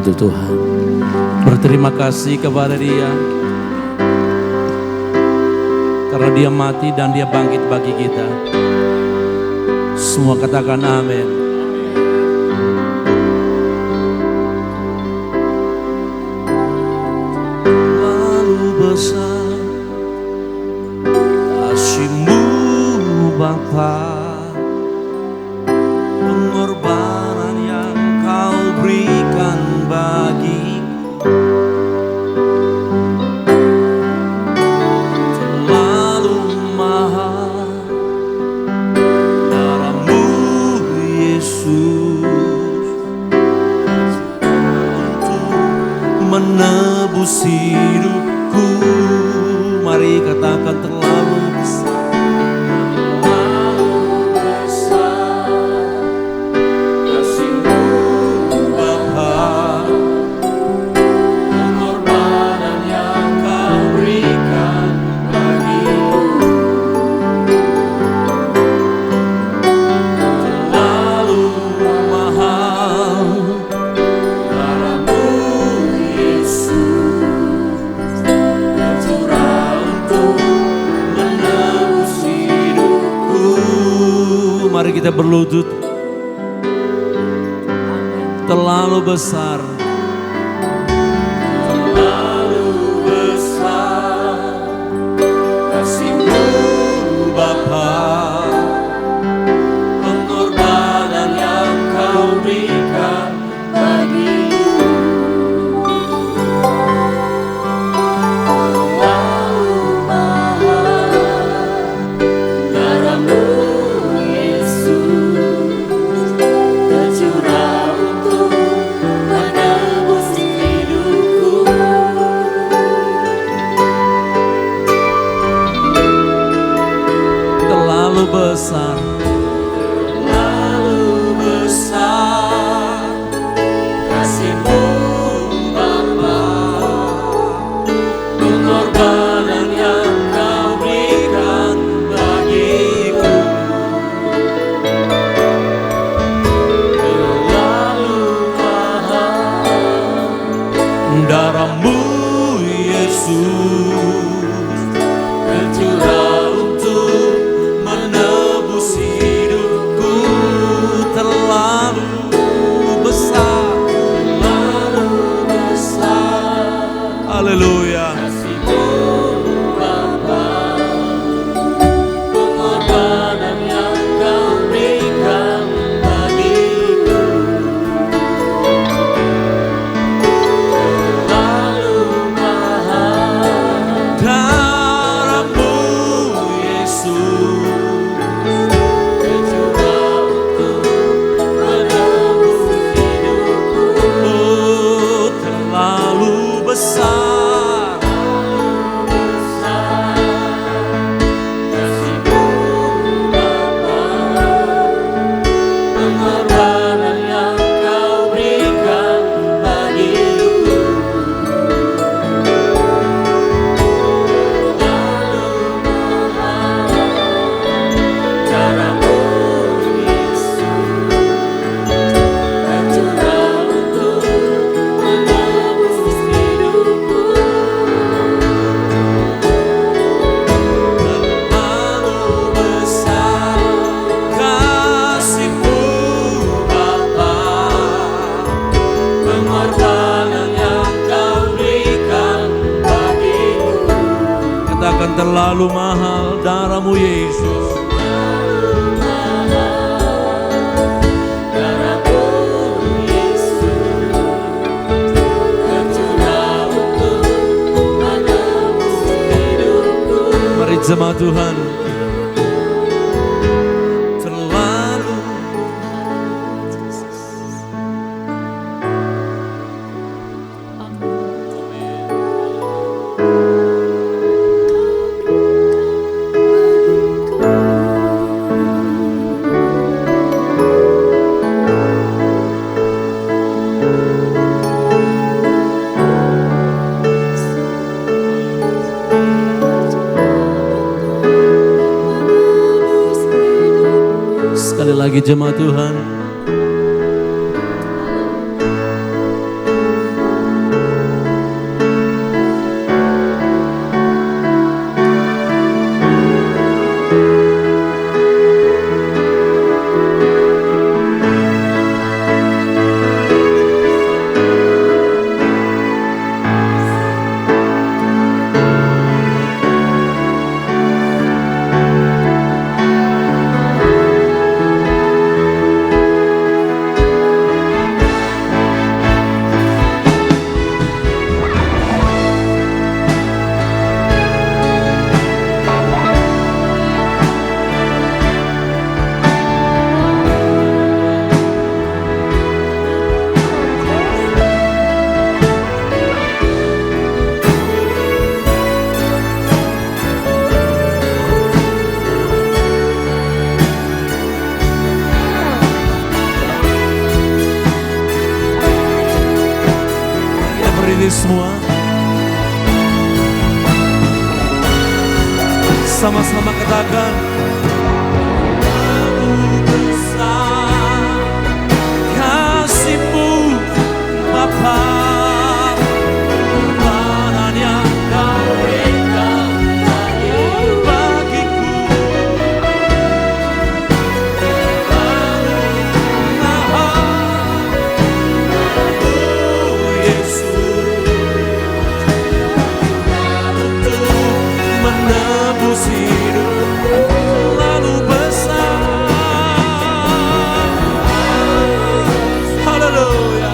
untuk Tuhan. Berterima kasih kepada Dia karena Dia mati dan Dia bangkit bagi kita. Semua katakan amin. Lalu besar kasih-Mu Bapa, pengorbanan yang Kau berikan bagiku terlalu mahal. Darah-Mu Yesus untuk menebus hidupku. Mari katakan terlalu besar. Mari kita berlutut. Terlalu besar, terlalu besar kasih-Mu Bapa, pengorbanan yang Kau berikan bagiku. Terlalu mahal darah-Mu besar, terlalu besar kasih-Mu Bapa, pengorbanan yang Kau berikan bagiku. Terlalu mahal darah-Mu Yesus tercurah untuk menebus hidupku. Terlalu besar, terlalu besar. Haleluya. Kasih-Mu Bapa, pengorbanan yang Kau berikan bagiku. Terlalu mahal darah-Mu Yesus tercurah untuk menebus hidupku. Oh, terlalu besar, kasih-Mu Bapa, pengorbanan yang Kau berikan bagiku. Darah-Mu Yesus tercurah untuk menebus hidupku. Terlalu besar kasih-Mu Bapa, pengorbanan yang Kau berikan bagiku. Katakan terlalu mahal darah-Mu Yesus. Darah-Mu Yesus tercurah untuk menebus hidupku. Mari jemaat Tuhan. Terlalu sekali lagi jemaat Tuhan. semua. Sama-sama katakan. Besar kasih-Mu Bapa, pengorbanan yang Kau berikan bagiku. Menebus hidupku lalu besar. Haleluya.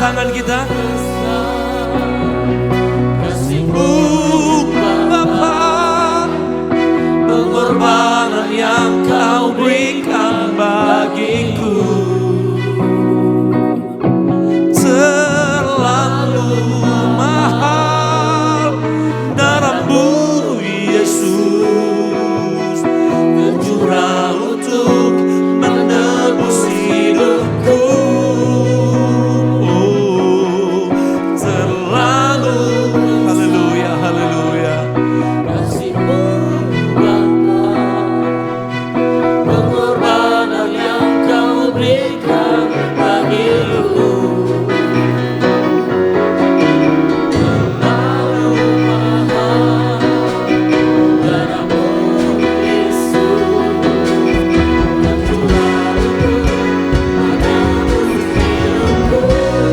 Tangan kita. Kasih-Mu Bapa, pengorbanan yang Kau berikan bagiku terlalu mahal. Darah-Mu Yesus tercurah untuk menebus hidupku.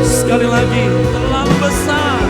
Sekali lagi, terlalu besar.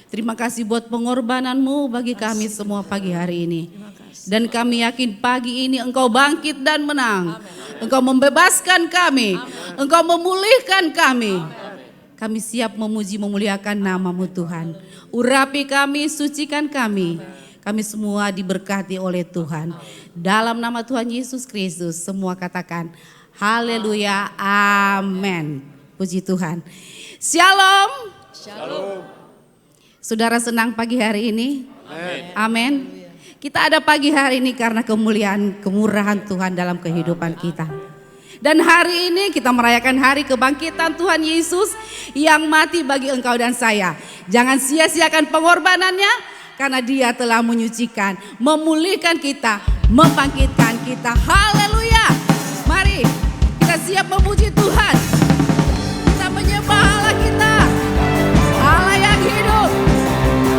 Terima kasih buat pengorbanan-Mu bagi kami semua pagi hari ini. Dan kami yakin pagi ini Engkau bangkit dan menang. Engkau membebaskan kami. Engkau memulihkan kami. Kami siap memuji memuliakan nama-Mu Tuhan. Urapi kami, sucikan kami. Kami semua diberkati oleh Tuhan. Dalam nama Tuhan Yesus Kristus semua katakan haleluya, amin. Puji Tuhan. Shalom. Shalom. Saudara senang pagi hari ini? Amin. Kita ada pagi hari ini karena kemuliaan, kemurahan Tuhan dalam kehidupan kita. Dan hari ini kita merayakan hari kebangkitan Tuhan Yesus yang mati bagi engkau dan saya. Jangan sia-siakan pengorbanannya karena Dia telah menyucikan, memulihkan kita, membangkitkan kita. Haleluya. Mari kita siap memuji Tuhan. Kita menyembah Allah kita. Allah yang hidup.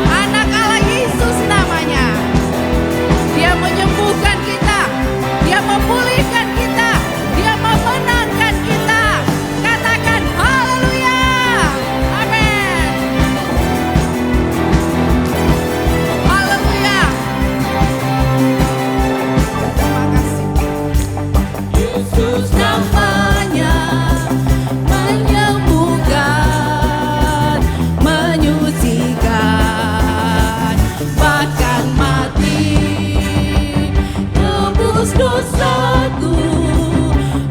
Anak Allah Yesus namanya. Dia menyembuhkan kita. Dia memulihkan kita. Dia memenangkan kita. Katakan haleluya. Amin. Haleluya. Terima kasih. Yesus namanya menyembuhkan, menyucikan, bahkan mati tebus dosaku.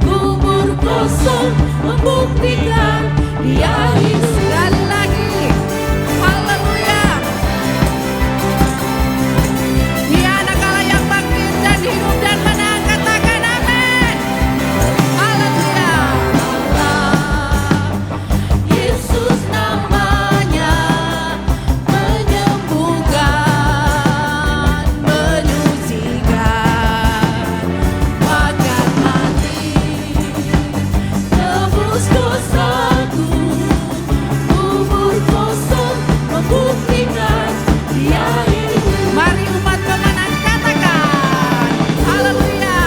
Kubur kosong membuktikan Dia hidup. Sekali lagi, haleluya. Dia anak Allah yang bangkit dan hidup dan menang. Katakan amin. Haleluya. Yesus namanya menyembuhkan, menyucikan, bahkan mati tebus dosaku. Kubur kosong membuktikan Dia hidup. Mari umat pemenang katakan haleluya.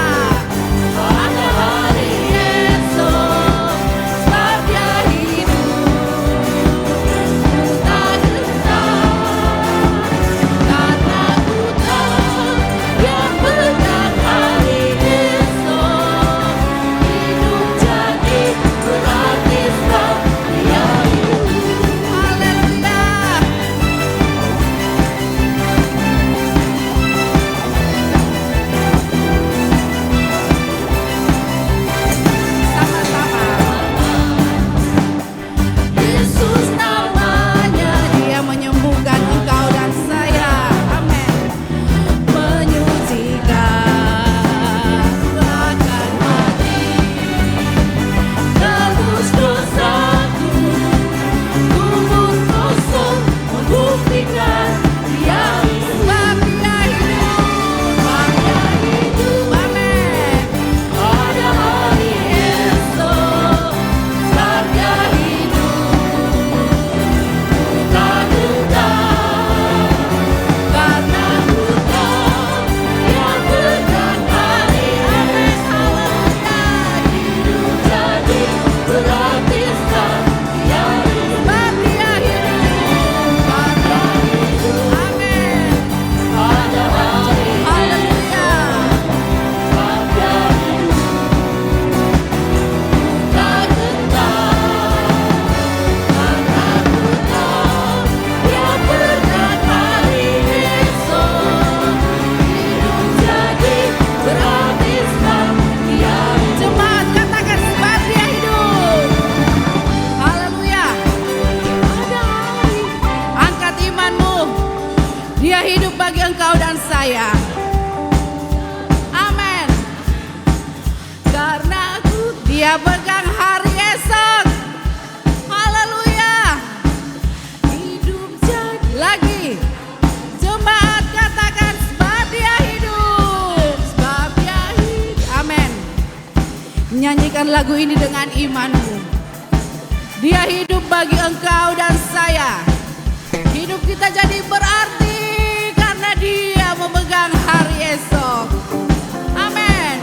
Pada hari esok sebab Dia hidup, ku tak gentar karena ku tahu Dia menang hari esok. Hidup jadi berarti sebab Dia hidup. Haleluya. Sama-sama. Yesus namanya, Dia menyembuhkan engkau dan saya. Amin. Menyucikan, bahkan mati tebus dosaku. Kubur kosong membuktikan Dia hidup. Sebab Dia hidup, sebab Dia hidup. Amin. Pada hari esok sebab Dia hidup, ku tak gentar karena ku tahu Dia menang hari. Amin. Haleluya. Hidup jadi berarti sebab Dia hidup. Sebab Dia hidup, sebab Dia hidup. Amin. Pada hari haleluya. Sebab Dia hidup, ku tak gentar karena ku tahu Dia menang hari esok. Hidup jadi berarti sebab Dia hidup. Jemaat katakan sebab Dia hidup. Haleluya. Pada hari, angkat imanmu. Dia hidup bagi engkau dan saya. Amin. Karena Dia pegang hari esok. Haleluya. Hidup jadi lagi. Jemaat katakan sebab Dia hidup. Sebab Dia hidup. Amin. Nyanyikan lagu ini dengan imanmu. Dia hidup bagi engkau dan saya. Hidup kita jadi berarti karena Dia memegang hari esok. Amin.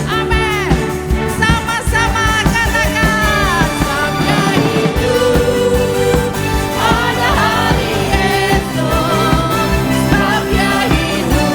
Amin. Sama-sama katakan sebab Dia hidup. Pada hari esok sebab Dia hidup.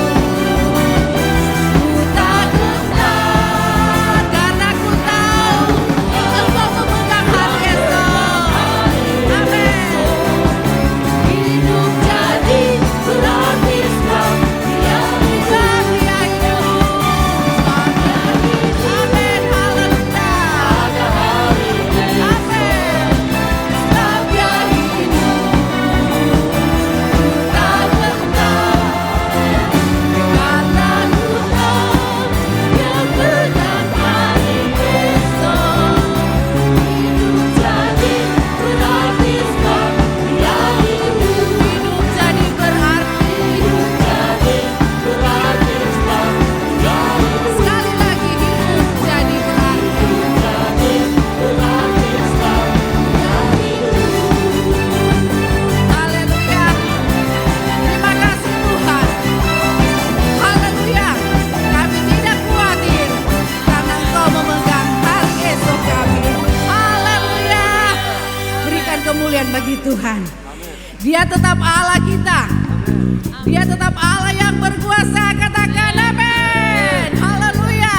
Tuhan. Dia tetap Allah kita. Dia tetap Allah yang berkuasa. Katakan amin. Haleluya.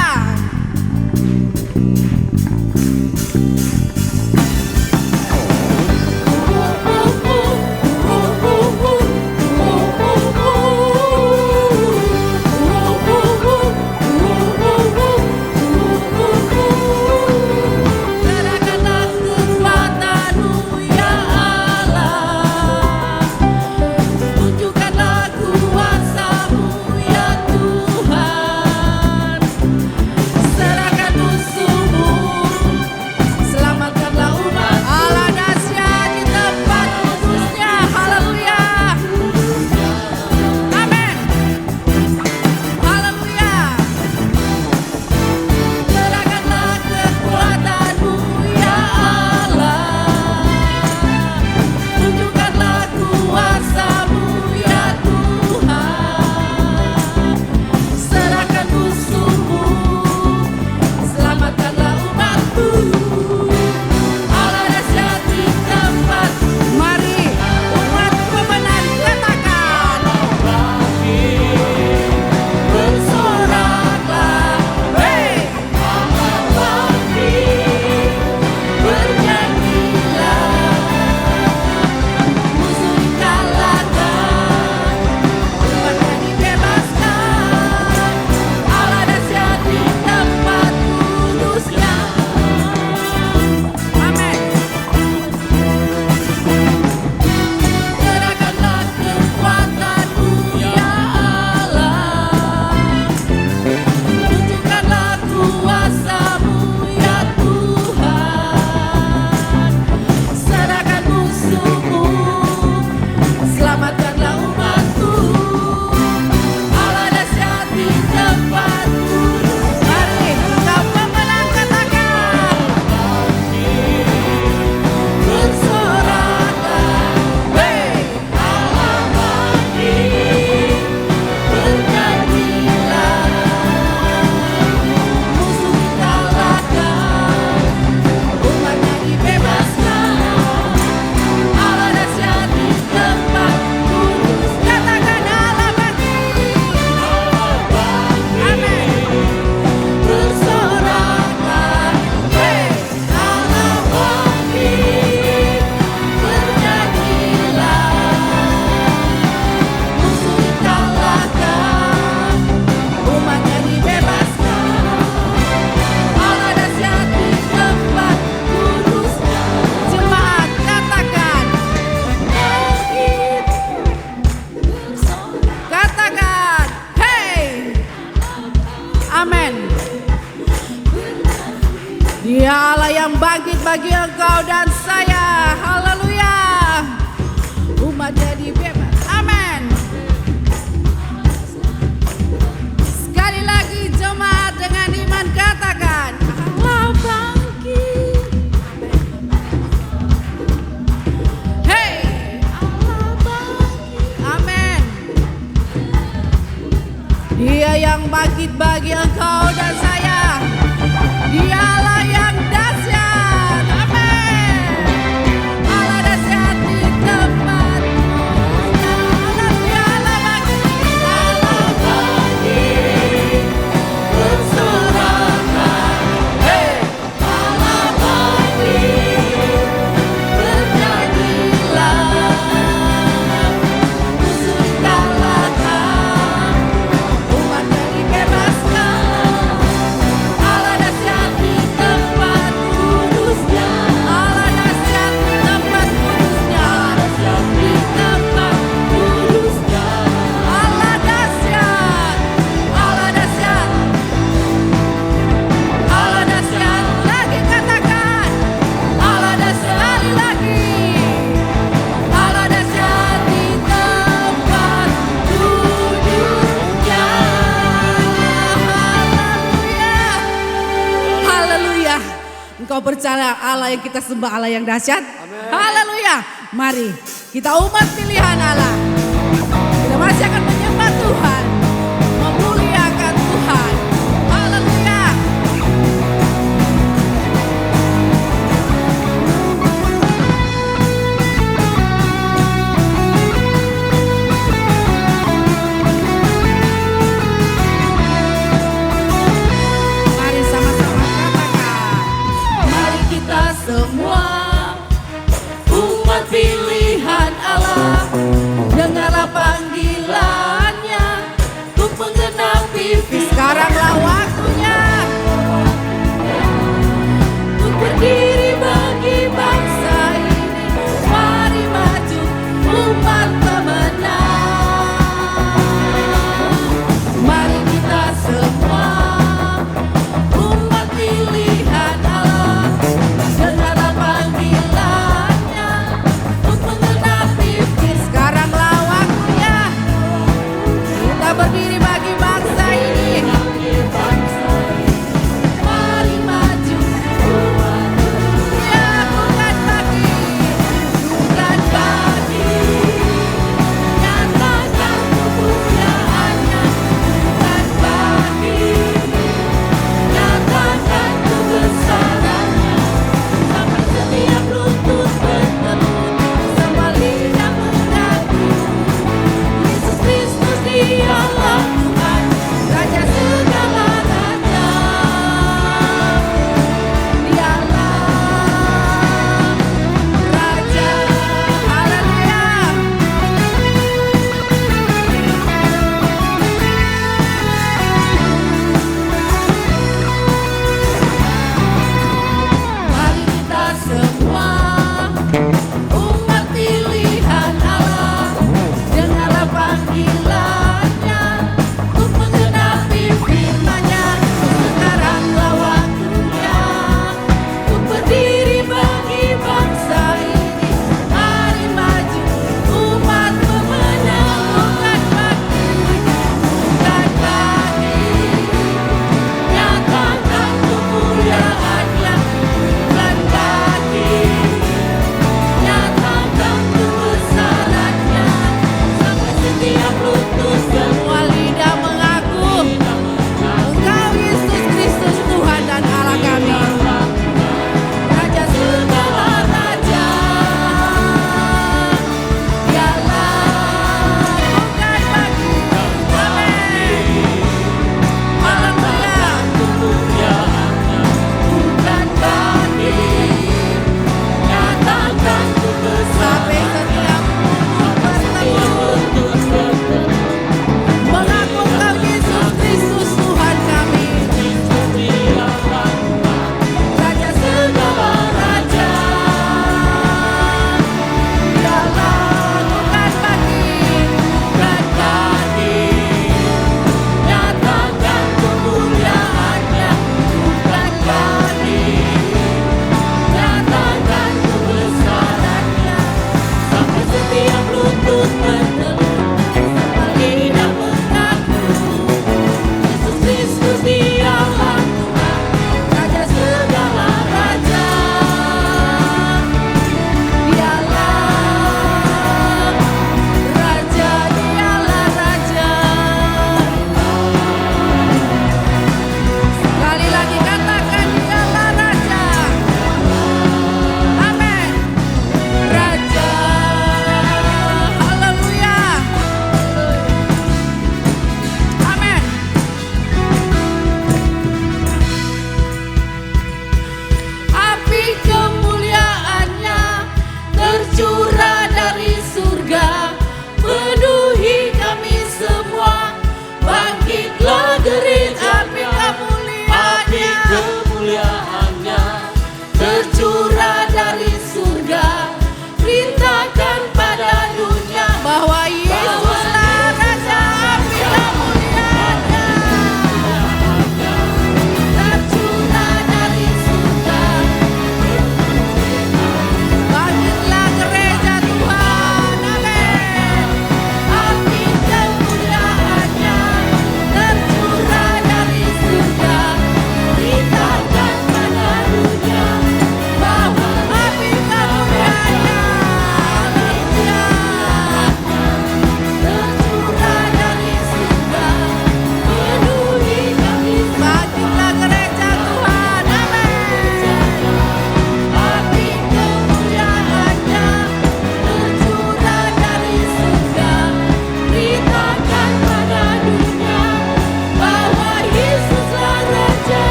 Dia Allah yang bangkit bagi engkau dan saya. Haleluya. Umat jadi bebas. Amin. Sekali lagi jemaat dengan iman katakan, Allah bangkit. Hey, Allah bangkit. Amin. Dia yang bangkit bagi engkau dan saya. Dialah yang dahsyat, amin. Allah dahsyat di tempat. Allah bangkit, bersoraklah. Hey, Allah bangkit, bernyanyilah. Musuh dikalahkan, umatnya dibebaskan. Engkau percaya Allah yang kita sembah Allah yang dahsyat? Haleluya. Mari kita umat pilihan Allah. Kita masih akan menyembah Tuhan, memuliakan Tuhan. Haleluya.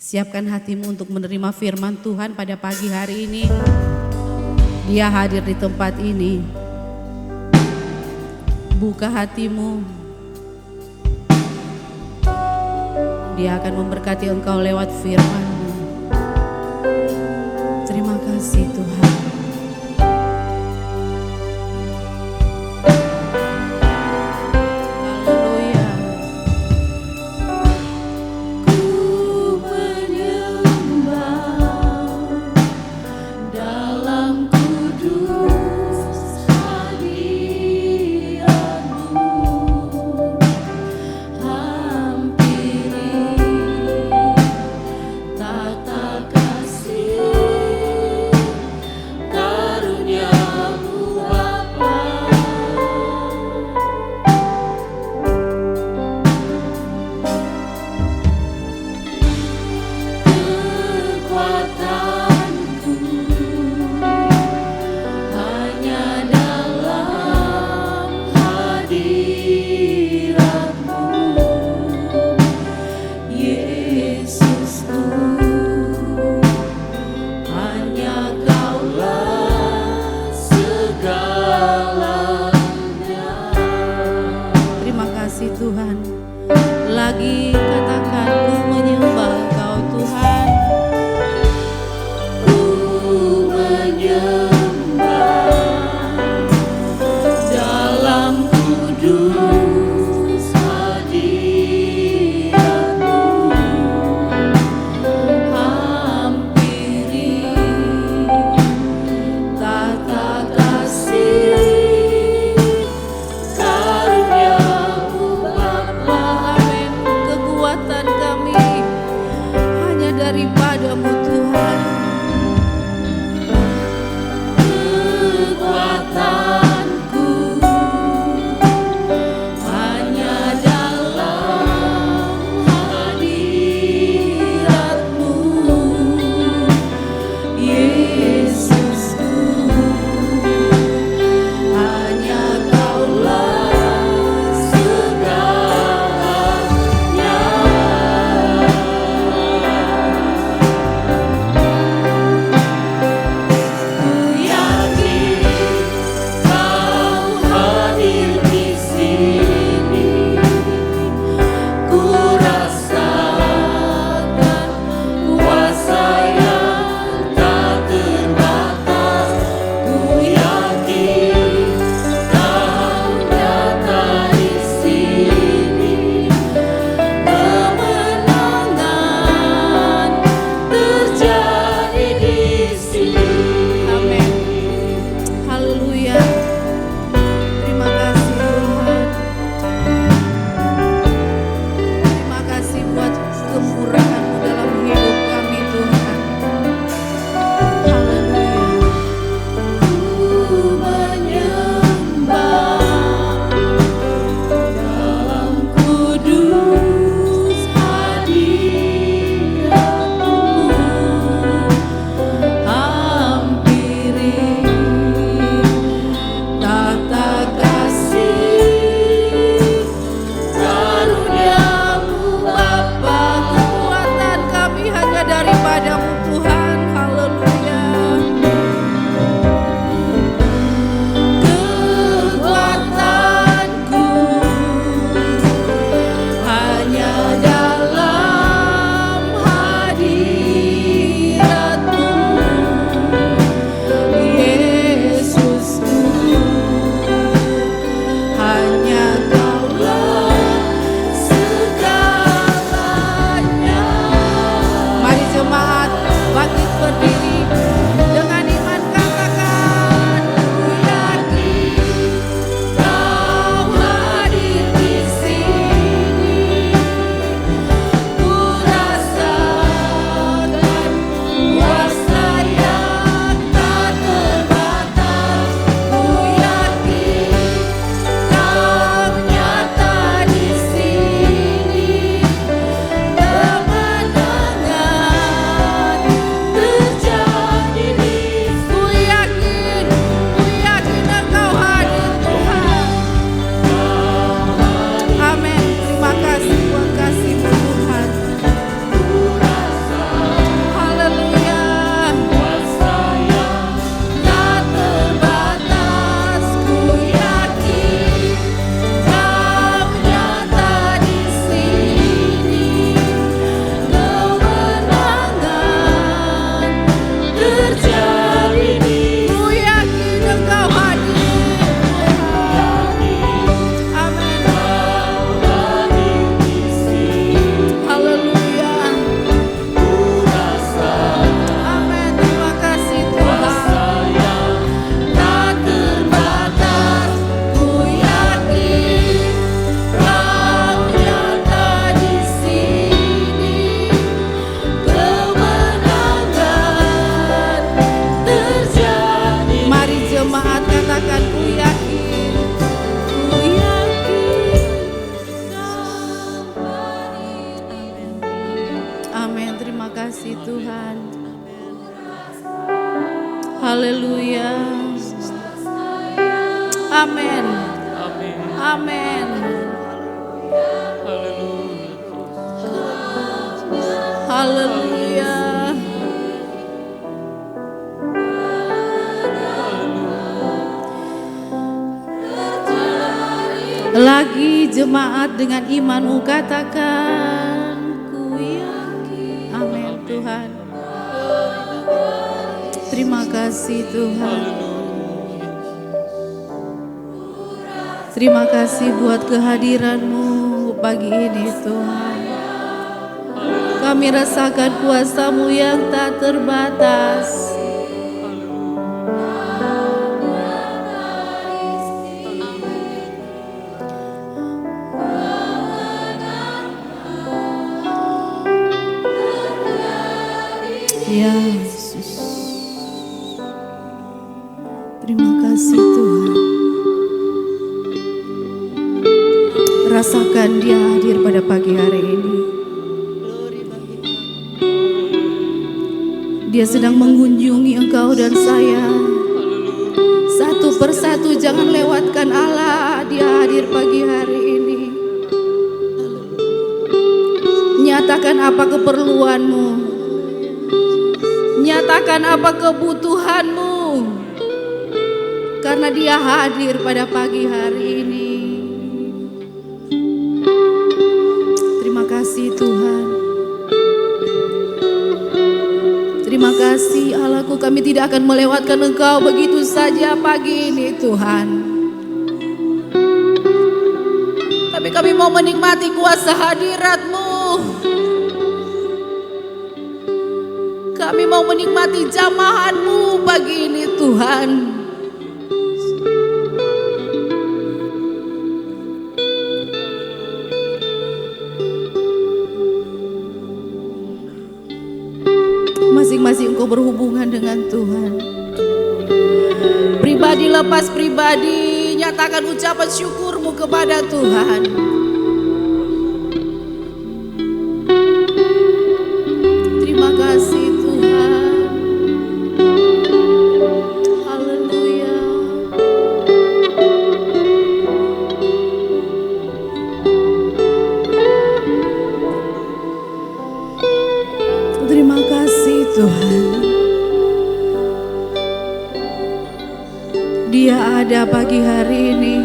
Siapkan hatimu untuk menerima firman Tuhan pada pagi hari ini. Dia hadir di tempat ini. Buka hatimu. Dia akan memberkati engkau lewat firman-Mu. Terima kasih Tuhan. Tuhan, lagi katakan ku menyembah Engkau Tuhan. Ku menyembah dalam kudus hadirat-Mu. Hampiri tata kasih daripada-Mu Tuhan. Kekuatanku hanya dalam hadirat-Mu, Yesusku. Hanya Kaulah segalanya. Jemaat kasih Tuhan. Haleluya. Amin. Amin. Haleluya. Lagi jemaat dengan imanmu katakan ku yakin. Amin Tuhan. Terima kasih Tuhan. Terima kasih buat kehadiran-Mu pagi ini Tuhan. Kami rasakan kuasa-Mu yang tak terbatas. Ya Yesus. Terima kasih Tuhan. Rasakan Dia hadir pada pagi hari ini. Dia sedang mengunjungi engkau dan saya. Satu persatu jangan lewatkan Allah. Dia hadir pagi hari ini. Nyatakan apa keperluanmu. Nyatakan apa kebutuhanmu. Karena Dia hadir pada pagi hari ini. Terima kasih Tuhan. Terima kasih Allahku, kami tidak akan melewatkan Engkau begitu saja pagi ini Tuhan. Tapi kami mau menikmati kuasa hadirat-Mu. Kami mau menikmati jamahan-Mu pagi ini Tuhan. Masing-masing engkau berhubungan dengan Tuhan. Pribadi lepas pribadi, nyatakan ucapan syukurmu kepada Tuhan. Terima kasih Tuhan. Haleluya. Terima kasih Tuhan. Dia ada pagi hari ini.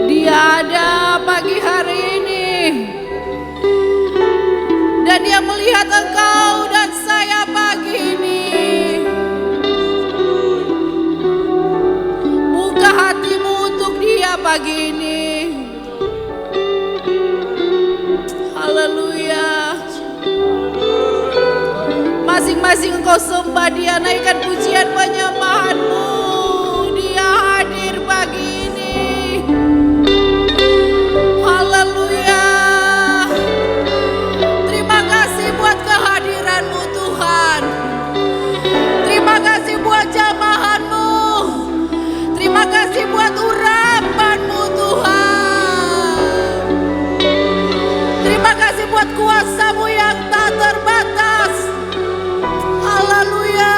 Dia ada pagi hari ini. Dan Dia melihat engkau dan saya pagi ini. Buka hatimu untuk Dia pagi ini. Haleluya. Masing-masing engkau sembah Dia, naikkan pujian penyembahanmu. Dia hadir pagi ini. Haleluya. Terima kasih buat kehadiran-Mu Tuhan. Terima kasih buat jamahan-Mu. Terima kasih buat urapan-Mu Tuhan. Terima kasih buat kuasa-Mu yang tak terbatas. Haleluya.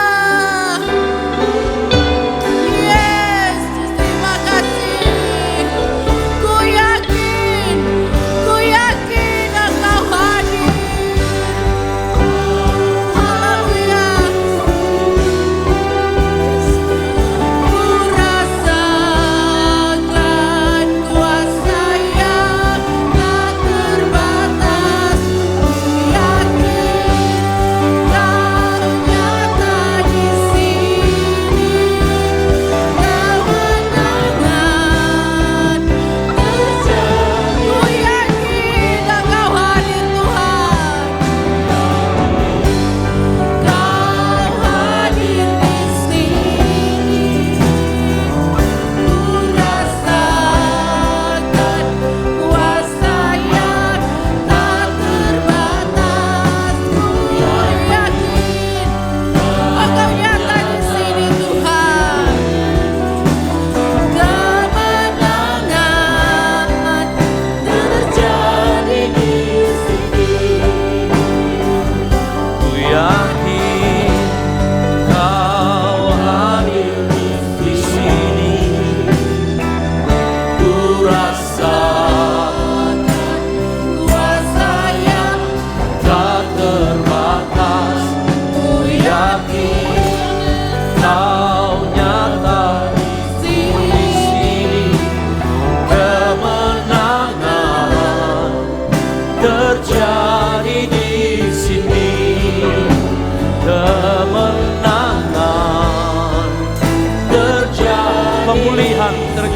Yesus, terima kasih. Ku yakin Engkau hadir. Haleluya. Ku rasakan kuasa yang tak terbatas.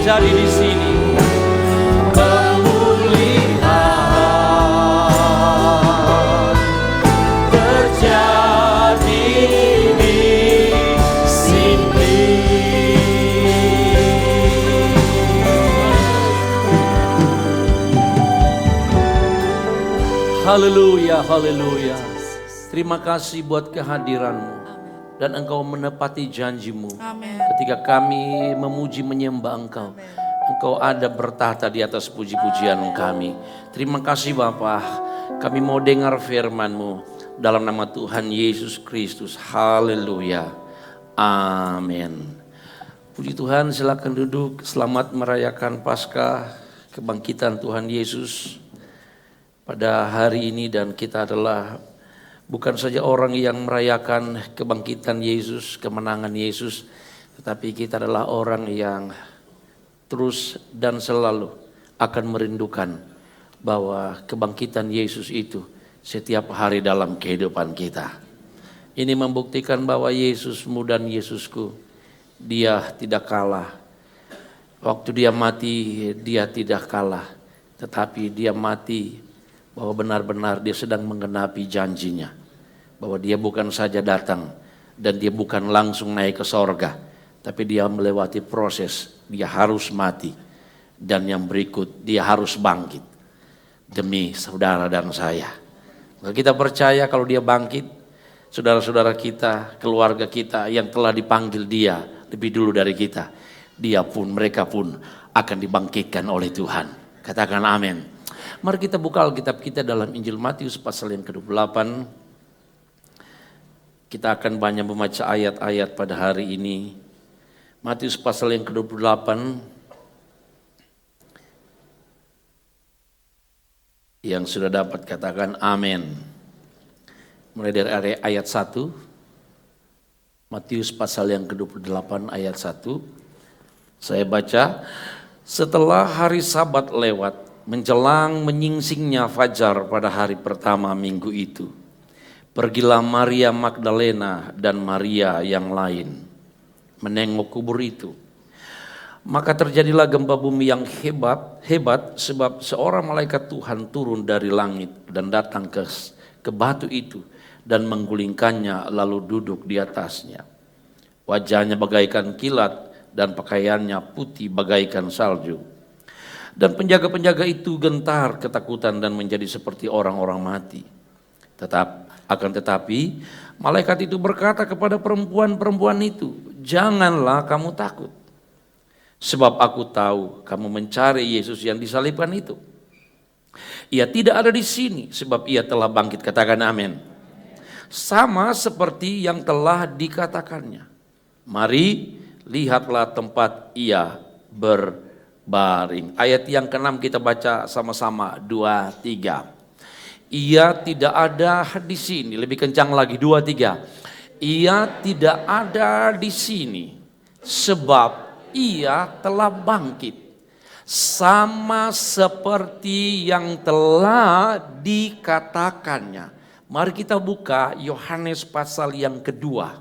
terjadi di sini. Pemulihan terjadi di sini. Haleluya, haleluya. Terima kasih buat kehadiran-Mu. Dan Engkau menepati janji-Mu. Amin. Ketika kami memuji menyembah Engkau. Engkau ada bertahta di atas puji-pujian kami. Terima kasih Bapa. Kami mau dengar firman-Mu. Dalam nama Tuhan Yesus Kristus. Haleluya. Amin. Puji Tuhan, silakan duduk. Selamat merayakan Paskah kebangkitan Tuhan Yesus pada hari ini, dan kita adalah bukan saja orang yang merayakan kebangkitan Yesus, kemenangan Yesus, tetapi kita adalah orang yang terus dan selalu akan merindukan bahwa kebangkitan Yesus itu setiap hari dalam kehidupan kita. Ini membuktikan bahwa Yesusmu dan Yesusku, Dia tidak kalah. Waktu Dia mati, Dia tidak kalah, tetapi Dia mati bahwa benar-benar Dia sedang menggenapi janjinya. Bahwa Dia bukan saja datang dan Dia bukan langsung naik ke sorga, tapi Dia melewati proses. Dia harus mati, dan yang berikut Dia harus bangkit demi saudara dan saya. Maka kita percaya kalau Dia bangkit, saudara-saudara kita, keluarga kita yang telah dipanggil Dia lebih dulu dari kita, mereka pun akan dibangkitkan oleh Tuhan. Katakan amin. Mari kita buka Alkitab kita dalam Injil Matius pasal yang ke-28. Kita akan banyak membaca ayat-ayat pada hari ini. Matius pasal yang ke-28. Yang sudah dapat katakan amin. Mulai dari ayat 1. Matius pasal yang ke-28 ayat 1. Saya baca. Setelah hari Sabat lewat, menjelang menyingsingnya fajar pada hari pertama minggu itu, pergilah Maria Magdalena dan Maria yang lain menengok kubur itu. Maka terjadilah gempa bumi yang hebat sebab seorang malaikat Tuhan turun dari langit dan datang ke batu itu dan menggulingkannya lalu duduk di atasnya. Wajahnya bagaikan kilat dan pakaiannya putih bagaikan salju. Dan penjaga-penjaga itu gentar ketakutan dan menjadi seperti orang-orang mati. Tetapi malaikat itu berkata kepada perempuan-perempuan itu, "Janganlah kamu takut. Sebab aku tahu kamu mencari Yesus yang disalibkan itu. Ia tidak ada di sini sebab Ia telah bangkit." Katakan amin. Sama seperti yang telah dikatakannya. Mari lihatlah tempat Ia berbaring. Ayat yang ke-6 kita baca sama-sama, 2, 3. Ia tidak ada di sini, lebih kencang lagi, 2, 3. Ia tidak ada di sini sebab Ia telah bangkit. Sama seperti yang telah dikatakannya. Mari kita buka Yohanes pasal yang kedua.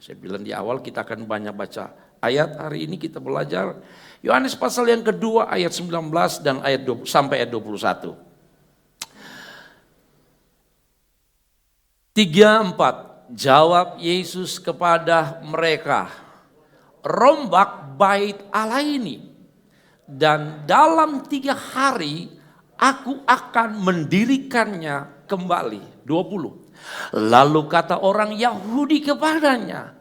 Saya bilang di awal kita akan banyak baca ayat, hari ini kita belajar Yohanes pasal yang kedua ayat 19 dan ayat 20, sampai ayat 21. 3-4, jawab Yesus kepada mereka, "Rombak bait Allah ini, dan dalam 3 hari aku akan mendirikannya kembali." 20. Lalu kata orang Yahudi kepadanya,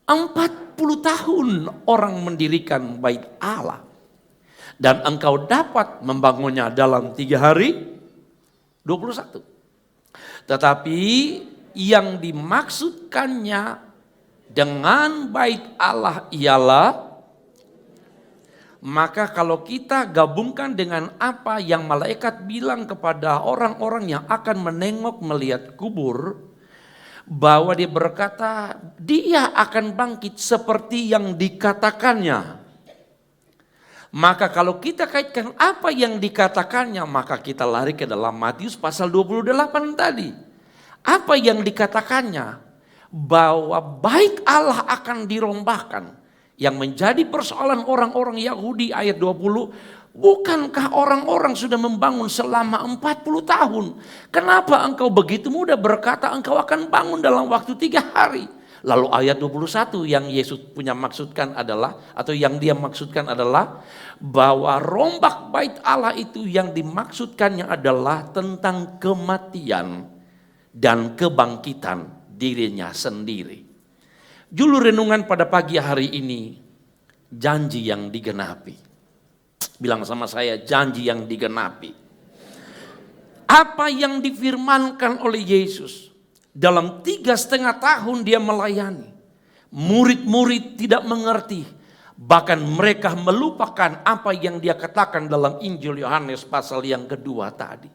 40 tahun orang mendirikan bait Allah, dan engkau dapat membangunnya dalam 3 hari? 21. Tetapi yang dimaksudkannya dengan bait Allah ialah, maka kalau kita gabungkan dengan apa yang malaikat bilang kepada orang-orang yang akan menengok melihat kubur, bahwa dia berkata Dia akan bangkit seperti yang dikatakannya. Maka kalau kita kaitkan apa yang dikatakannya, maka kita lari ke dalam Matius pasal 28 tadi. Apa yang dikatakannya? Bahwa bait Allah akan dirombakkan. Yang menjadi persoalan orang-orang Yahudi ayat 20, bukankah orang-orang sudah membangun selama 40 tahun? Kenapa engkau begitu mudah berkata engkau akan bangun dalam waktu 3 hari? Lalu ayat 21 yang Yesus punya maksudkan adalah, atau yang dia maksudkan adalah, bahwa rombak bait Allah itu yang dimaksudkannya adalah tentang kematian dan kebangkitan dirinya sendiri. Judul renungan pada pagi hari ini, janji yang digenapi. Bilang sama saya, janji yang digenapi. Apa yang difirmankan oleh Yesus dalam 3,5 tahun dia melayani. Murid-murid tidak mengerti. Bahkan mereka melupakan apa yang dia katakan dalam Injil Yohanes pasal yang kedua tadi.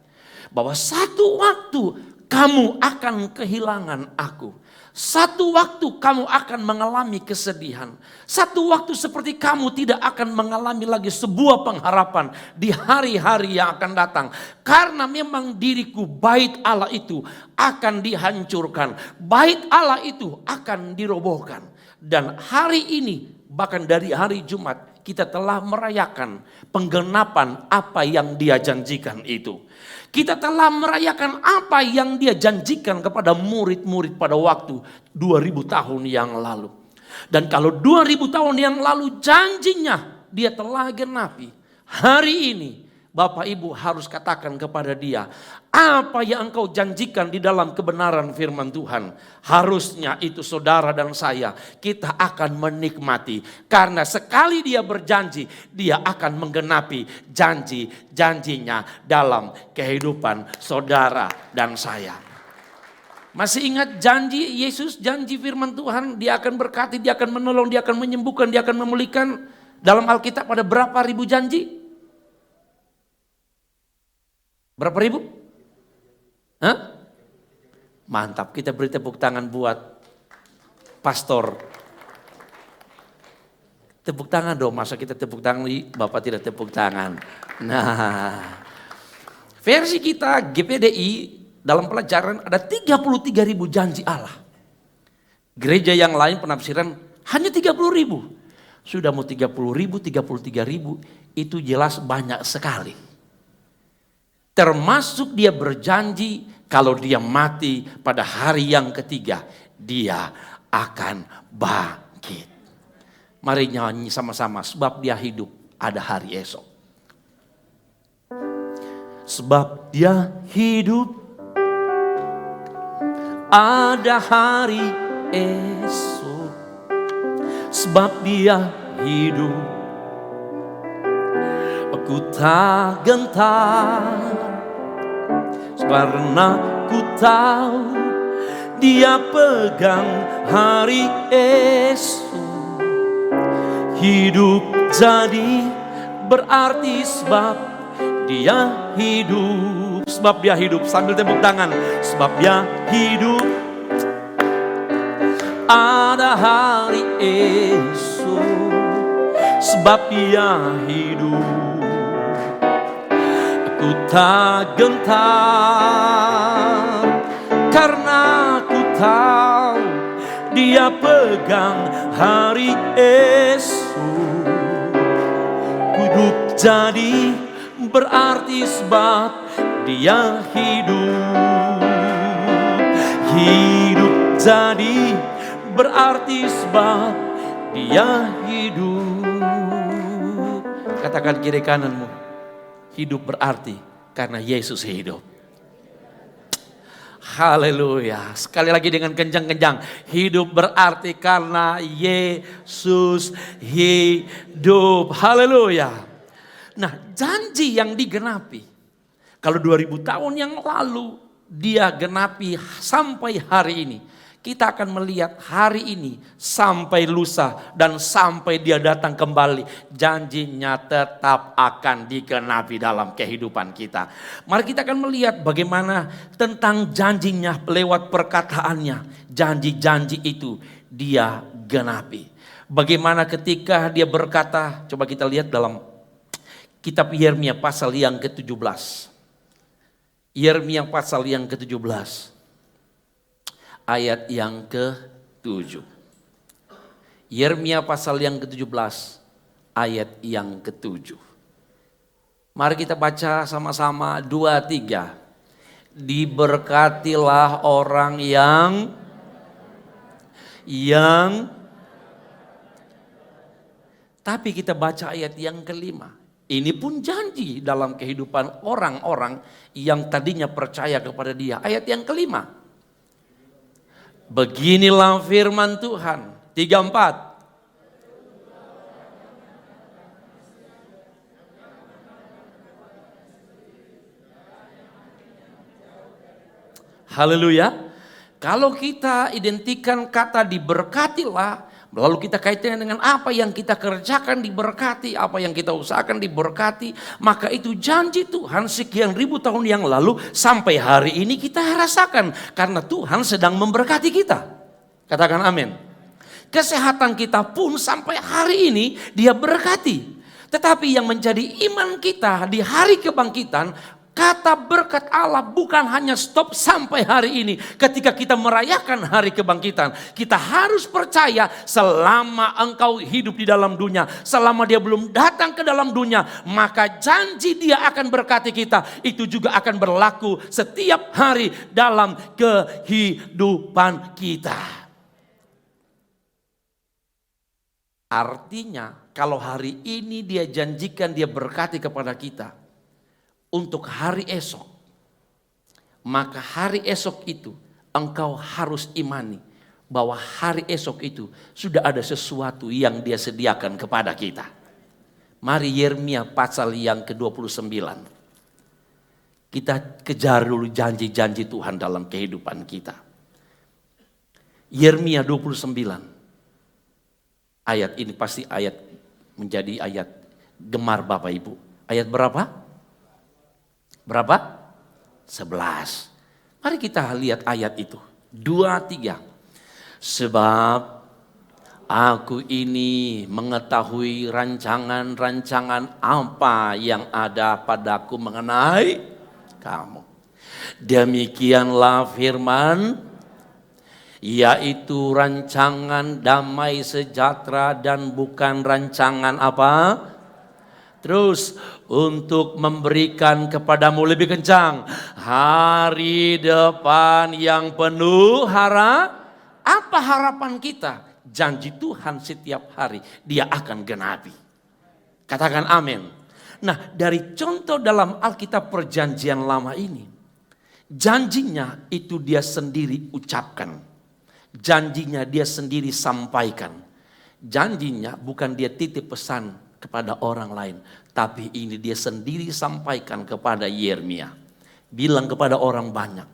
Bahwa satu waktu kamu akan kehilangan aku. Satu waktu kamu akan mengalami kesedihan. Satu waktu seperti kamu tidak akan mengalami lagi sebuah pengharapan di hari-hari yang akan datang. Karena memang diriku, bait Allah itu akan dihancurkan. Bait Allah itu akan dirobohkan. Dan hari ini, bahkan dari hari Jumat, kita telah merayakan penggenapan apa yang dia janjikan itu. Kita telah merayakan apa yang dia janjikan kepada murid-murid pada waktu 2000 tahun yang lalu. Dan kalau 2000 tahun yang lalu janjinya dia telah genapi. Hari ini Bapak Ibu harus katakan kepada dia, apa yang engkau janjikan di dalam kebenaran firman Tuhan. Harusnya itu saudara dan saya, kita akan menikmati. Karena sekali dia berjanji, dia akan menggenapi janji-janjinya dalam kehidupan saudara dan saya. Masih ingat janji Yesus, janji firman Tuhan, dia akan berkati, dia akan menolong, dia akan menyembuhkan, dia akan memulihkan. Dalam Alkitab ada berapa ribu janji? Berapa ribu? Hah? Mantap, kita beri tepuk tangan buat pastor. Tepuk tangan dong, masa kita tepuk tangan, Bapak tidak tepuk tangan. Nah, versi kita GPDI dalam pelajaran ada 33.000 janji Allah. Gereja yang lain penafsiran hanya 30.000. Sudah mau 30.000, 33.000, itu jelas banyak sekali. Termasuk dia berjanji kalau dia mati pada hari yang ketiga, dia akan bangkit. Mari nyanyi sama-sama, sebab dia hidup ada hari esok. Sebab dia hidup ada hari esok. Sebab dia hidup, aku tak gentar. Karena ku tahu dia pegang hari esok. Hidup jadi berarti sebab dia hidup. Sebab dia hidup, sambil tepuk tangan. Sebab dia hidup ada hari esok. Sebab dia hidup, ku tak gentar, karena ku tahu dia pegang hari esok. Hidup jadi berarti sebab dia hidup. Hidup jadi berarti sebab dia hidup. Katakan kiri kananmu, hidup berarti karena Yesus hidup. Haleluya. Sekali lagi dengan kencang-kencang. Hidup berarti karena Yesus hidup. Haleluya. Nah, janji yang digenapi. Kalau 2000 tahun yang lalu dia genapi sampai hari ini. Kita akan melihat hari ini sampai lusa dan sampai dia datang kembali. Janjinya tetap akan digenapi dalam kehidupan kita. Mari kita akan melihat bagaimana tentang janjinya lewat perkataannya. Janji-janji itu dia genapi. Bagaimana ketika dia berkata, coba kita lihat dalam kitab Yeremia pasal yang ke-17. Yeremia pasal yang ke-17. Ayat yang ke-7. Yeremia pasal yang ke-17 ayat yang ke-7. Mari kita baca sama-sama 2-3. Diberkatilah orang yang tapi kita baca ayat yang kelima. Ini pun janji dalam kehidupan orang-orang yang tadinya percaya kepada dia. Ayat yang kelima. Beginilah firman Tuhan. 3-4. Haleluya. Kalau kita identikan kata diberkatilah, lalu kita kaitkan dengan apa yang kita kerjakan diberkati, apa yang kita usahakan diberkati, maka itu janji Tuhan sekian ribu tahun yang lalu sampai hari ini kita rasakan. Karena Tuhan sedang memberkati kita. Katakan amin. Kesehatan kita pun sampai hari ini dia berkati. Tetapi yang menjadi iman kita di hari kebangkitan, kata berkat Allah bukan hanya stop sampai hari ini. Ketika kita merayakan hari kebangkitan, kita harus percaya selama engkau hidup di dalam dunia, selama dia belum datang ke dalam dunia, maka janji dia akan berkati kita. Itu juga akan berlaku setiap hari dalam kehidupan kita. Artinya kalau hari ini dia janjikan dia berkati kepada kita, untuk hari esok, maka hari esok itu engkau harus imani bahwa hari esok itu sudah ada sesuatu yang dia sediakan kepada kita. Mari Yeremia pasal yang ke-29. Kita kejar dulu janji-janji Tuhan dalam kehidupan kita. Yeremia 29. Ayat ini pasti ayat menjadi ayat gemar Bapak Ibu. Ayat berapa? Berapa? 11. Mari kita lihat ayat itu. 2-3. Sebab aku ini mengetahui rancangan-rancangan apa yang ada padaku mengenai kamu. Demikianlah firman, yaitu rancangan damai sejahtera dan bukan rancangan apa? Terus untuk memberikan kepadamu lebih kencang hari depan yang penuh apa harapan kita? Janji Tuhan setiap hari dia akan genapi. Katakan amin. Nah, dari contoh dalam Alkitab perjanjian lama ini, janjinya itu dia sendiri ucapkan. Janjinya dia sendiri sampaikan. Janjinya bukan dia titip pesan kepada orang lain, tapi ini dia sendiri sampaikan kepada Yeremia. Bilang kepada orang banyak,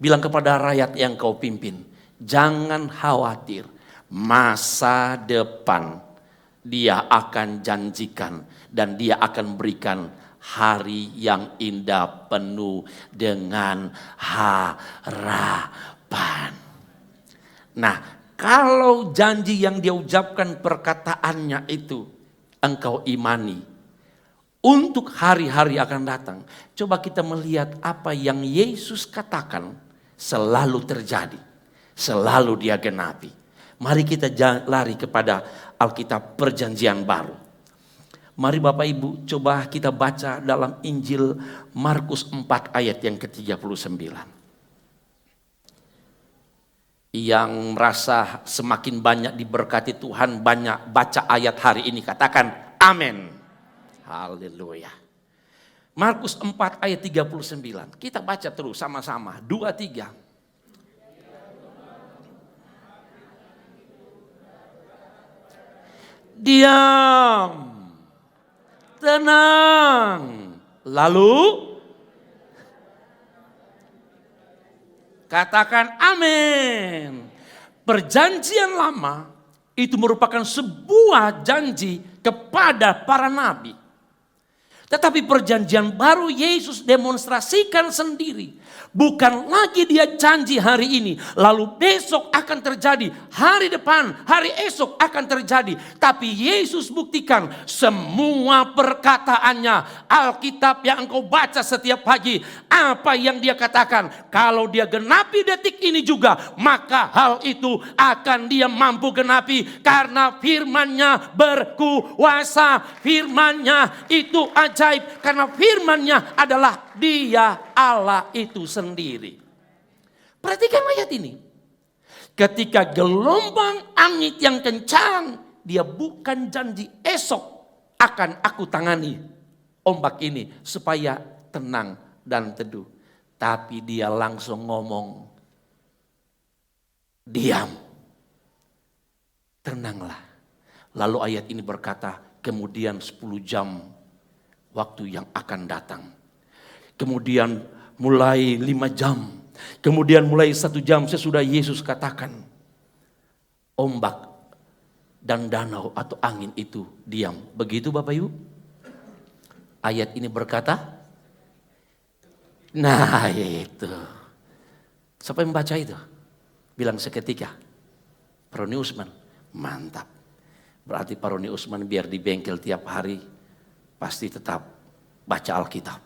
bilang kepada rakyat yang kau pimpin, jangan khawatir, masa depan dia akan janjikan dan dia akan berikan hari yang indah penuh dengan harapan. Nah, kalau janji yang dia ucapkan perkataannya itu engkau imani untuk hari-hari akan datang. Coba kita melihat apa yang Yesus katakan selalu terjadi. Selalu dia genapi. Mari kita lari kepada Alkitab perjanjian baru. Mari Bapak Ibu coba kita baca dalam Injil Markus 4 ayat yang ke-39. Yang merasa semakin banyak diberkati Tuhan, banyak baca ayat hari ini, katakan amin. Haleluya. Markus 4 ayat 39. Kita baca terus sama-sama. 2-3. Diam. Tenang. Lalu katakan amin. Perjanjian lama itu merupakan sebuah janji kepada para nabi. Tetapi perjanjian baru Yesus demonstrasikan sendiri. Bukan lagi dia janji hari ini, lalu besok akan terjadi, hari depan, hari esok akan terjadi. Tapi Yesus buktikan semua perkataannya, Alkitab yang engkau baca setiap pagi, apa yang dia katakan, kalau dia genapi detik ini juga, maka hal itu akan dia mampu genapi. Karena firman-Nya berkuasa, firman-Nya itu ajaib, karena firman-Nya adalah Dia Allah itu sendiri. Perhatikan ayat ini. Ketika gelombang angin yang kencang, dia bukan janji esok akan aku tangani ombak ini supaya tenang dan teduh. Tapi dia langsung ngomong, diam, tenanglah. Lalu ayat ini berkata, kemudian 10 jam waktu yang akan datang. Kemudian mulai 5 jam. Kemudian mulai 1 jam sesudah Yesus katakan, ombak dan danau atau angin itu diam. Begitu Bapak Ibu? Ayat ini berkata, nah itu. Siapa yang membaca itu? Bilang seketika. Pak Roni Usman, mantap. Berarti Pak Roni Usman biar di bengkel tiap hari pasti tetap baca Alkitab.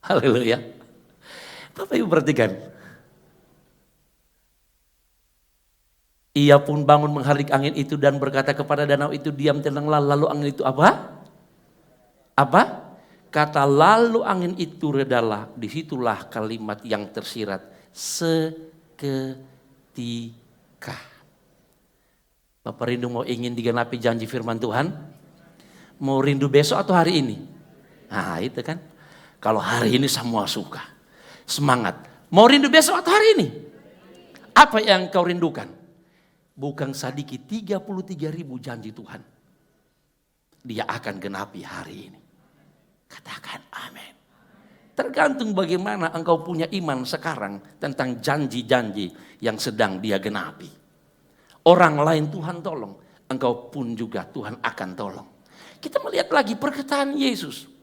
Haleluya. Bapak Ibu perhatikan. Ia pun bangun menghardik angin itu dan berkata kepada danau itu, diam, tenanglah. Lalu angin itu apa? Apa? Kata lalu angin itu redalah. Disitulah kalimat yang tersirat. Seketika. Bapak rindu mau ingin digenapi janji firman Tuhan? Mau rindu besok atau hari ini? Nah itu kan. Kalau hari ini semua suka. Semangat. Mau rindu besok atau hari ini? Apa yang kau rindukan? Bukan sedikit 33.000 janji Tuhan. Dia akan genapi hari ini. Katakan amin. Tergantung bagaimana engkau punya iman sekarang tentang janji-janji yang sedang dia genapi. Orang lain Tuhan tolong, engkau pun juga Tuhan akan tolong. Kita melihat lagi perkataan Yesus.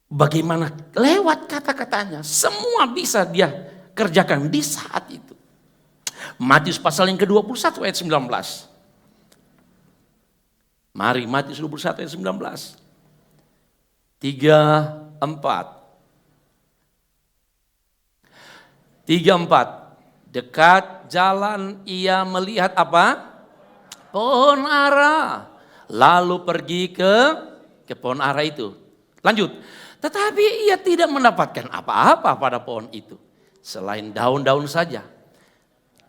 Bagaimana lewat kata-katanya semua bisa dia kerjakan di saat itu. Matius pasal yang ke-21 ayat 19. Mari Matius 21 ayat 19. 3:4. Dekat jalan ia melihat apa? Pohon ara. Lalu pergi ke pohon ara itu. Lanjut. Tetapi ia tidak mendapatkan apa-apa pada pohon itu. Selain daun-daun saja.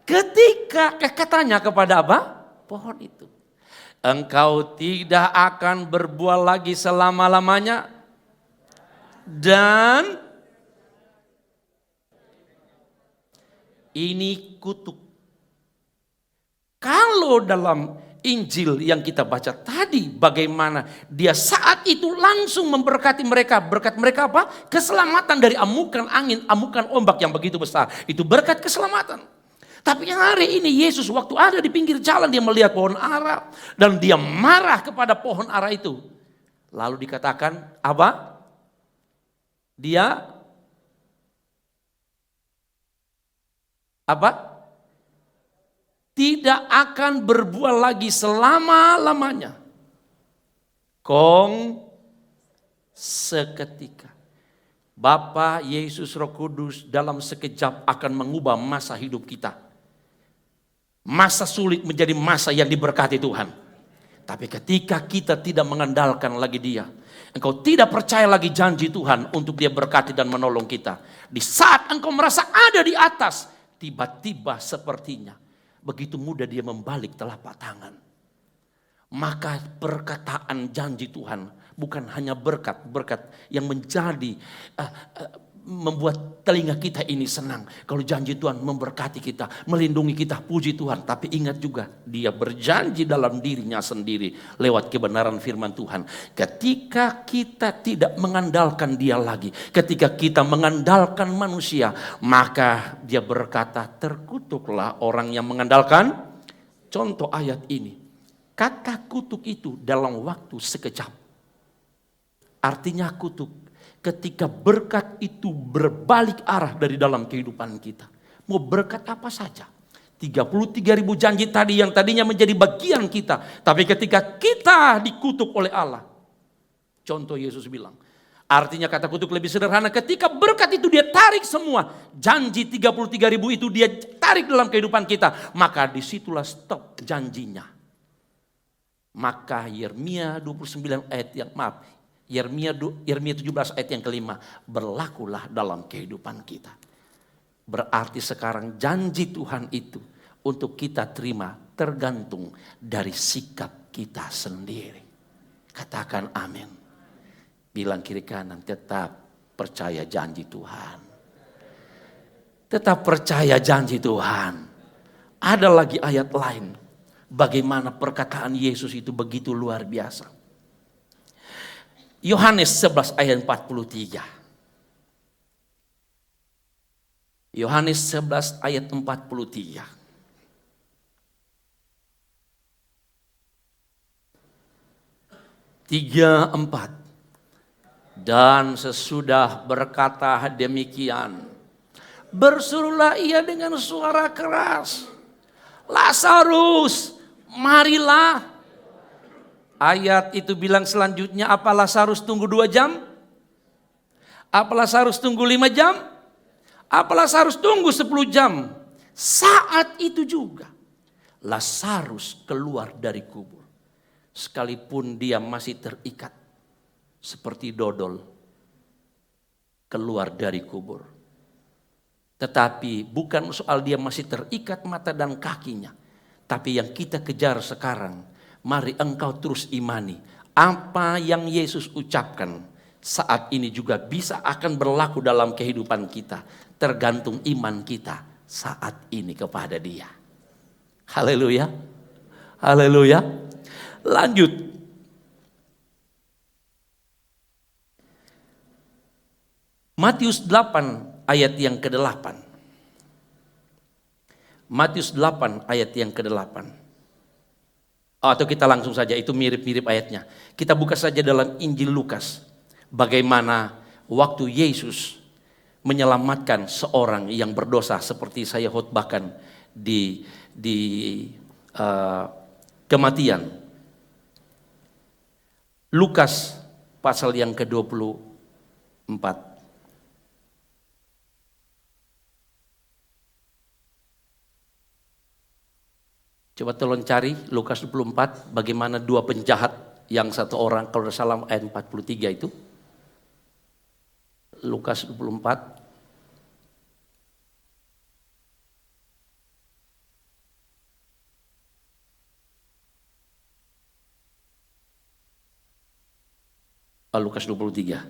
Ketika katanya kepada apa? Pohon itu. Engkau tidak akan berbuah lagi selama-lamanya. Dan ini kutuk. Kalau dalam Injil yang kita baca tadi, bagaimana dia saat itu langsung memberkati mereka. Berkat mereka apa? Keselamatan dari amukan angin, amukan ombak yang begitu besar. Itu berkat keselamatan. Tapi hari ini Yesus waktu ada di pinggir jalan, dia melihat pohon ara. Dan dia marah kepada pohon ara itu. Lalu dikatakan apa? Dia apa? Tidak akan berbuah lagi selama-lamanya. Seketika. Bapa, Yesus, Roh Kudus dalam sekejap akan mengubah masa hidup kita. Masa sulit menjadi masa yang diberkati Tuhan. Tapi ketika kita tidak mengandalkan lagi Dia, engkau tidak percaya lagi janji Tuhan untuk Dia berkati dan menolong kita. Di saat engkau merasa ada di atas, tiba-tiba sepertinya begitu mudah dia membalik telapak tangan. Maka perkataan janji Tuhan bukan hanya berkat-berkat yang menjadi membuat telinga kita ini senang. Kalau janji Tuhan memberkati kita, melindungi kita, puji Tuhan. Tapi ingat juga, Dia berjanji dalam dirinya sendiri lewat kebenaran firman Tuhan. Ketika kita tidak mengandalkan Dia lagi, ketika kita mengandalkan manusia, maka Dia berkata, terkutuklah orang yang mengandalkan. Contoh ayat ini, kata kutuk itu dalam waktu sekejap. Artinya kutuk. Ketika berkat itu berbalik arah dari dalam kehidupan kita. Mau berkat apa saja. 33.000 janji tadi yang tadinya menjadi bagian kita. Tapi ketika kita dikutuk oleh Allah. Contoh Yesus bilang. Artinya kata kutuk lebih sederhana. Ketika berkat itu dia tarik semua. Janji 33.000 itu dia tarik dalam kehidupan kita. Maka disitulah stop janjinya. Maka Yeremia 29 ayat yang Yeremia 17 ayat yang kelima, berlakulah dalam kehidupan kita. Berarti sekarang janji Tuhan itu untuk kita terima tergantung dari sikap kita sendiri. Katakan amin. Bilang kiri kanan, tetap percaya janji Tuhan. Tetap percaya janji Tuhan. Ada lagi ayat lain. Bagaimana perkataan Yesus itu begitu luar biasa. Yohanes 11 ayat 43. Yohanes 11 ayat 43. Tiga, 4. Dan sesudah berkata demikian, berserulah ia dengan suara keras, Lazarus, marilah. Ayat itu bilang selanjutnya, apa Lazarus tunggu 2 jam? Apa Lazarus tunggu 5 jam? Apa Lazarus tunggu 10 jam? Saat itu juga Lazarus keluar dari kubur. Sekalipun dia masih terikat seperti dodol keluar dari kubur. Tetapi bukan soal dia masih terikat mata dan kakinya. Tapi yang kita kejar sekarang, mari engkau terus imani. Apa yang Yesus ucapkan saat ini juga bisa akan berlaku dalam kehidupan kita. Tergantung iman kita saat ini kepada Dia. Haleluya. Haleluya. Lanjut. Matius 8 ayat yang ke-8. Matius 8 ayat yang ke-8. Atau kita langsung saja, itu mirip-mirip ayatnya. Kita buka saja dalam Injil Lukas. Bagaimana waktu Yesus menyelamatkan seorang yang berdosa seperti saya khotbahkan di kematian. Lukas pasal yang ke-24. Coba tolong cari Lukas 24, bagaimana 2 penjahat yang satu orang, kalau salah ayat 43 itu. Lukas 24. Lukas 23.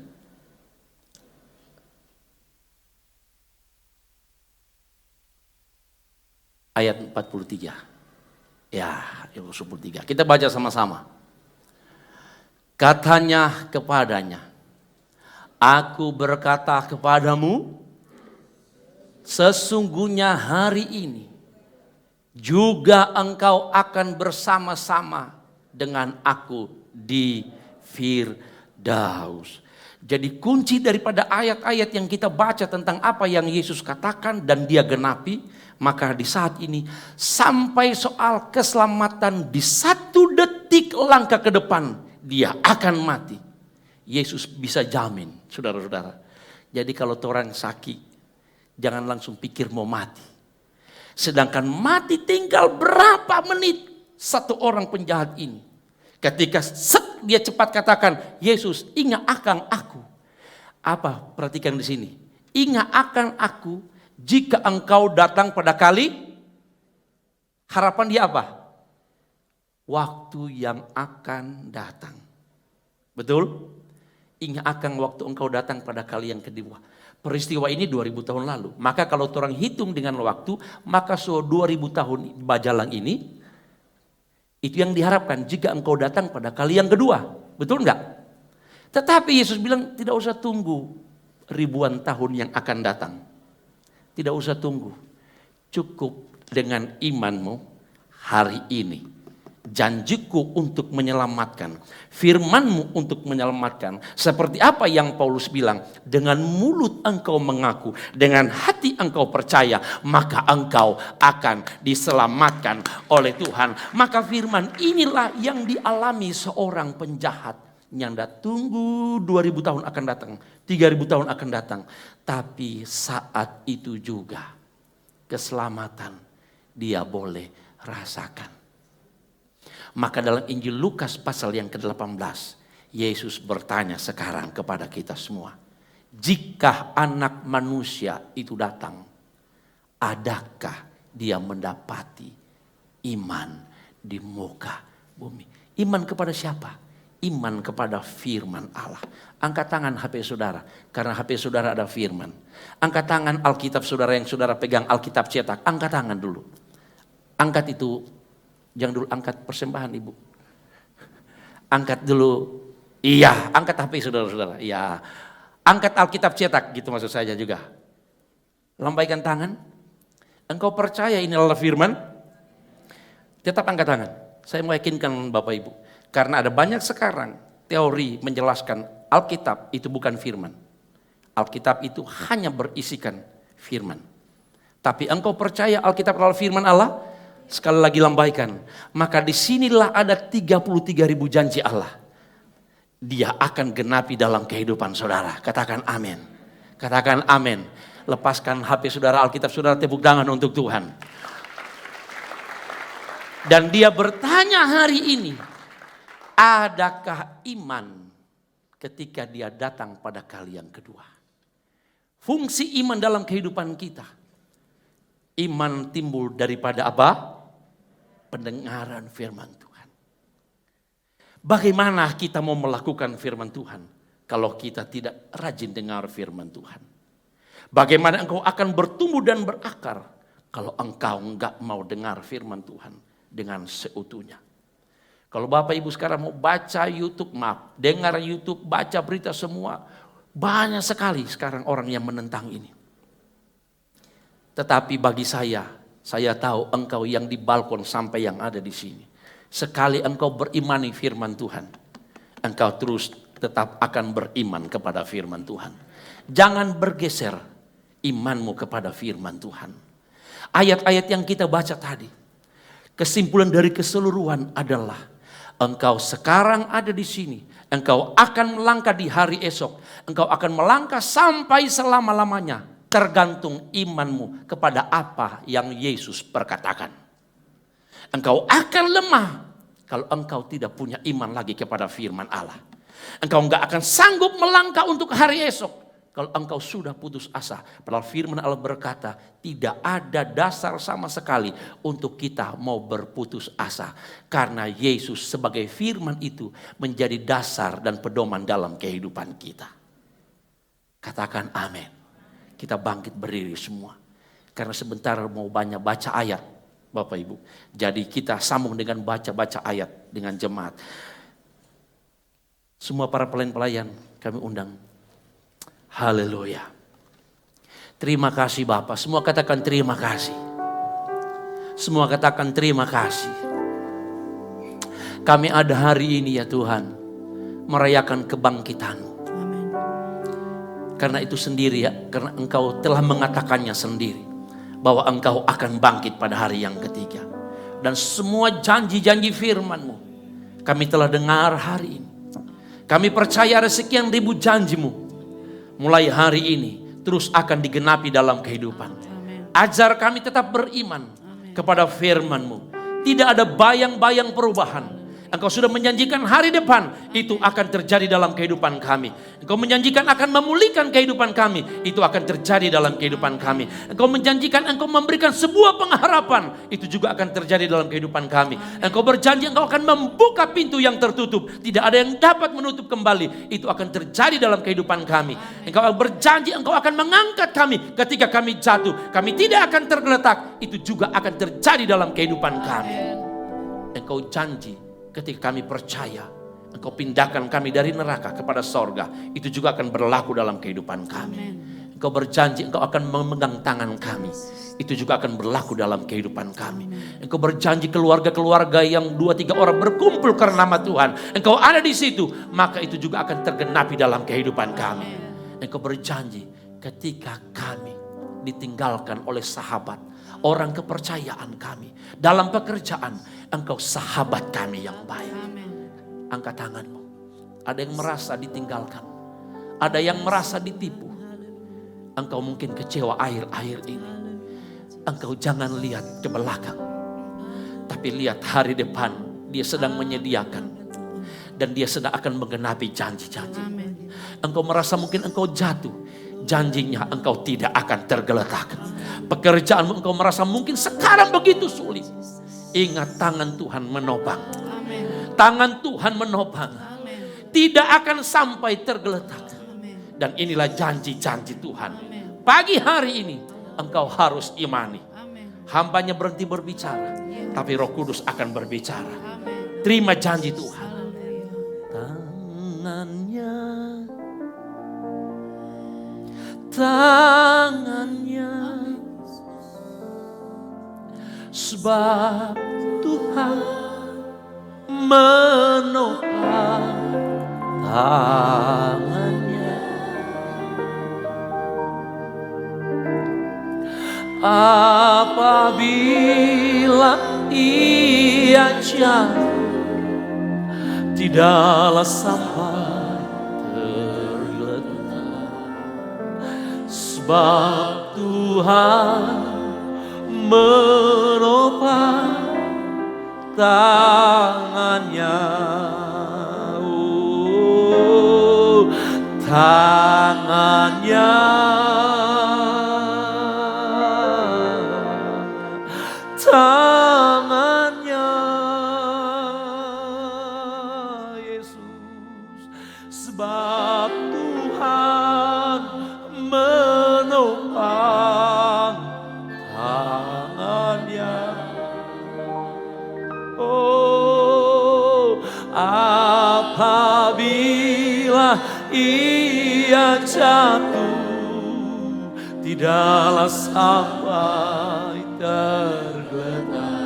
Ayat 43. Ya, Lukas 23. Kita baca sama-sama. Katanya kepadanya, aku berkata kepadamu, sesungguhnya hari ini juga engkau akan bersama-sama dengan aku di Firdaus. Jadi kunci daripada ayat-ayat yang kita baca tentang apa yang Yesus katakan dan Dia genapi, maka di saat ini sampai soal keselamatan di 1 detik langkah ke depan dia akan mati. Yesus bisa jamin, saudara-saudara. Jadi kalau orang sakit, jangan langsung pikir mau mati. Sedangkan mati tinggal berapa menit satu orang penjahat ini. Ketika dia cepat katakan, Yesus ingat akan aku. Apa? Perhatikan di sini. Ingat akan aku jika engkau datang pada kali. Harapan dia apa? Waktu yang akan datang. Betul? Ingat akan waktu engkau datang pada kali yang kedua. Peristiwa ini 2000 tahun lalu. Maka kalau orang hitung dengan waktu, maka 2000 tahun bajalang ini, itu yang diharapkan jika engkau datang pada kali yang kedua. Betul enggak? Tetapi Yesus bilang tidak usah tunggu ribuan tahun yang akan datang. Tidak usah tunggu. Cukup dengan imanmu hari ini. janjiku untuk menyelamatkan, firman-Mu untuk menyelamatkan. Seperti apa yang Paulus bilang, dengan mulut engkau mengaku, dengan hati engkau percaya, maka engkau akan diselamatkan oleh Tuhan. Maka firman inilah yang dialami seorang penjahat. Nyanda tunggu 2000 tahun akan datang, 3000 tahun akan datang. Tapi saat itu juga keselamatan dia boleh rasakan. Maka dalam Injil Lukas pasal yang ke-18, Yesus bertanya sekarang kepada kita semua. Jika anak manusia itu datang, adakah dia mendapati iman di muka bumi? Iman kepada siapa? Iman kepada firman Allah. Angkat tangan HP saudara, karena HP saudara ada firman. Angkat tangan Alkitab saudara yang saudara pegang, Alkitab cetak. Angkat tangan dulu. Angkat itu, jangan dulu angkat persembahan ibu. Angkat dulu, iya, angkat HP saudara-saudara. Iya, angkat Alkitab cetak, gitu maksud saya juga. Lambaikan tangan. Engkau percaya ini adalah firman? Tetap angkat tangan. Saya meyakinkan Bapak Ibu. Karena ada banyak sekarang teori menjelaskan Alkitab itu bukan firman. Alkitab itu hanya berisikan firman. Tapi engkau percaya Alkitab adalah firman Allah? Sekali lagi lambaikan. Maka disinilah ada 33.000 janji Allah. Dia akan genapi dalam kehidupan saudara. Katakan amin. Katakan amin. Lepaskan HP saudara, Alkitab saudara, tepuk tangan untuk Tuhan. Dan dia bertanya hari ini, adakah iman ketika dia datang pada kali yang kedua? Fungsi iman dalam kehidupan kita. Iman timbul daripada apa? Pendengaran firman Tuhan. Bagaimana kita mau melakukan firman Tuhan kalau kita tidak rajin dengar firman Tuhan? Bagaimana engkau akan bertumbuh dan berakar kalau engkau enggak mau dengar firman Tuhan dengan seutuhnya? Kalau Bapak Ibu sekarang mau baca YouTube, dengar YouTube, baca berita semua, banyak sekali sekarang orang yang menentang ini. Tetapi bagi saya tahu engkau yang di balkon sampai yang ada di sini. Sekali engkau berimani firman Tuhan, engkau terus tetap akan beriman kepada firman Tuhan. Jangan bergeser imanmu kepada firman Tuhan. Ayat-ayat yang kita baca tadi, kesimpulan dari keseluruhan adalah engkau sekarang ada di sini. Engkau akan melangkah di hari esok. Engkau akan melangkah sampai selama-lamanya. Tergantung imanmu kepada apa yang Yesus perkatakan. Engkau akan lemah kalau engkau tidak punya iman lagi kepada firman Allah. Engkau enggak akan sanggup melangkah untuk hari esok kalau engkau sudah putus asa. Padahal firman Allah berkata, tidak ada dasar sama sekali untuk kita mau berputus asa. Karena Yesus sebagai firman itu menjadi dasar dan pedoman dalam kehidupan kita. Katakan amin. Kita bangkit berdiri semua. Karena sebentar mau banyak baca ayat Bapak Ibu. Jadi kita sambung dengan baca-baca ayat dengan jemaat. Semua para pelayan-pelayan kami undang. Haleluya. Terima kasih Bapak. Semua katakan terima kasih. Semua katakan terima kasih. Kami ada hari ini ya Tuhan, merayakan kebangkitan-Mu. Amin. Karena itu sendiri ya, karena Engkau telah mengatakannya sendiri, bahwa Engkau akan bangkit pada hari yang ketiga. Dan semua janji-janji firman-Mu kami telah dengar hari ini. Kami percaya ada sekian ribu janji-Mu. Mulai hari ini terus akan digenapi dalam kehidupan. Amin. Ajar kami tetap beriman kepada firman-Mu. Tidak ada bayang-bayang perubahan. Engkau sudah menjanjikan hari depan itu akan terjadi dalam kehidupan kami. Engkau menjanjikan akan memulihkan kehidupan kami, itu akan terjadi dalam kehidupan kami. Engkau menjanjikan engkau memberikan sebuah pengharapan, itu juga akan terjadi dalam kehidupan kami. Engkau berjanji engkau akan membuka pintu yang tertutup, tidak ada yang dapat menutup kembali, itu akan terjadi dalam kehidupan kami. Engkau berjanji engkau akan mengangkat kami ketika kami jatuh, kami tidak akan tergeletak, itu juga akan terjadi dalam kehidupan kami. Engkau janji ketika kami percaya, Engkau pindahkan kami dari neraka kepada sorga, itu juga akan berlaku dalam kehidupan kami. Engkau berjanji Engkau akan memegang tangan kami. Itu juga akan berlaku dalam kehidupan kami. Engkau berjanji keluarga-keluarga yang 2-3 orang berkumpul karena nama Tuhan. Engkau ada di situ, maka itu juga akan tergenapi dalam kehidupan kami. Engkau berjanji ketika kami ditinggalkan oleh sahabat, orang kepercayaan kami, dalam pekerjaan, Engkau sahabat kami yang baik. Angkat tanganmu. Ada yang merasa ditinggalkan, ada yang merasa ditipu. Engkau mungkin kecewa akhir-akhir ini. Engkau jangan lihat ke belakang, tapi lihat hari depan. Dia sedang menyediakan dan dia sedang akan menggenapi janji-janji. Engkau merasa mungkin engkau jatuh, janjinya engkau tidak akan tergeletak. Pekerjaanmu engkau merasa mungkin sekarang begitu sulit. Ingat, tangan Tuhan menopang. Tangan Tuhan menopang. Tidak akan sampai tergeletak. Dan inilah janji-janji Tuhan. Pagi hari ini engkau harus imani. Hambanya berhenti berbicara, tapi Roh Kudus akan berbicara. Terima janji Tuhan. Tangannya, sebab Tuhan menopang tangannya. Apabila ia jatuh, tidaklah sampai tergeletak, sebab Tuhan menopang tangannya. Oh, tangannya, tangannya Yesus, sebab Tuhan menopang tangannya. Oh, apabila ia jatuh, tidaklah sampai tergeletak.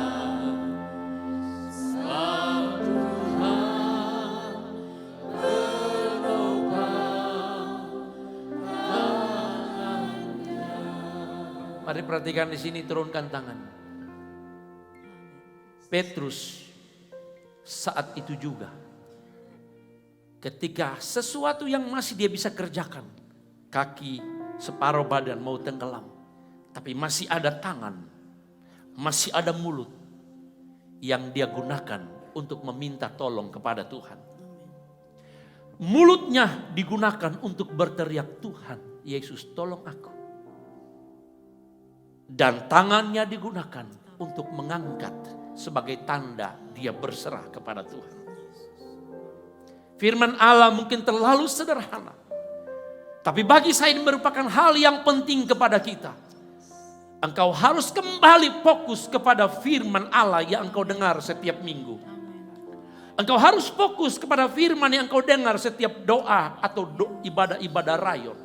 Mari perhatikan di sini, turunkan tangan. Petrus saat itu juga, ketika sesuatu yang masih dia bisa kerjakan, kaki separuh badan mau tenggelam, tapi masih ada tangan, masih ada mulut yang dia gunakan untuk meminta tolong kepada Tuhan. Mulutnya digunakan untuk berteriak, Tuhan Yesus tolong aku. Dan tangannya digunakan untuk mengangkat sebagai tanda dia berserah kepada Tuhan. Firman Allah mungkin terlalu sederhana, tapi bagi saya ini merupakan hal yang penting kepada kita. Engkau harus kembali fokus kepada firman Allah yang engkau dengar setiap minggu. Engkau harus fokus kepada firman yang engkau dengar setiap doa atau ibadah-ibadah rayon.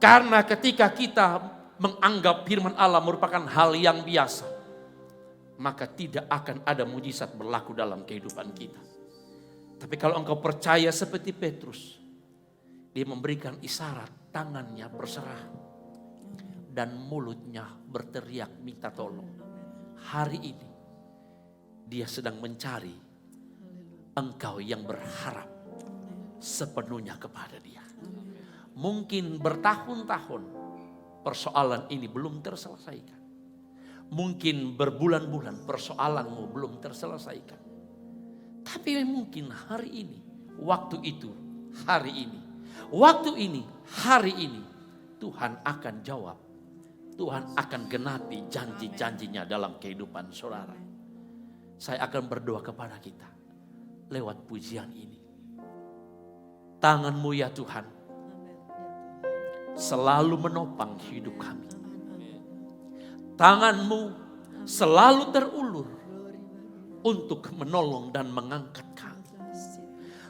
Karena ketika kita menganggap firman Allah merupakan hal yang biasa, maka tidak akan ada mujizat berlaku dalam kehidupan kita. Tapi kalau engkau percaya seperti Petrus, dia memberikan isyarat, tangannya berserah dan mulutnya berteriak minta tolong. Hari ini dia sedang mencari engkau yang berharap sepenuhnya kepada dia. Mungkin bertahun-tahun persoalan ini belum terselesaikan. Mungkin berbulan-bulan persoalanmu belum terselesaikan. Tapi mungkin hari ini, waktu itu, hari ini, waktu ini, hari ini, Tuhan akan jawab. Tuhan akan genapi janji-janjinya dalam kehidupan saudara. Saya akan berdoa kepada kita lewat pujian ini. Tangan-Mu ya Tuhan selalu menopang hidup kami. Tangan-Mu selalu terulur untuk menolong dan mengangkat kami.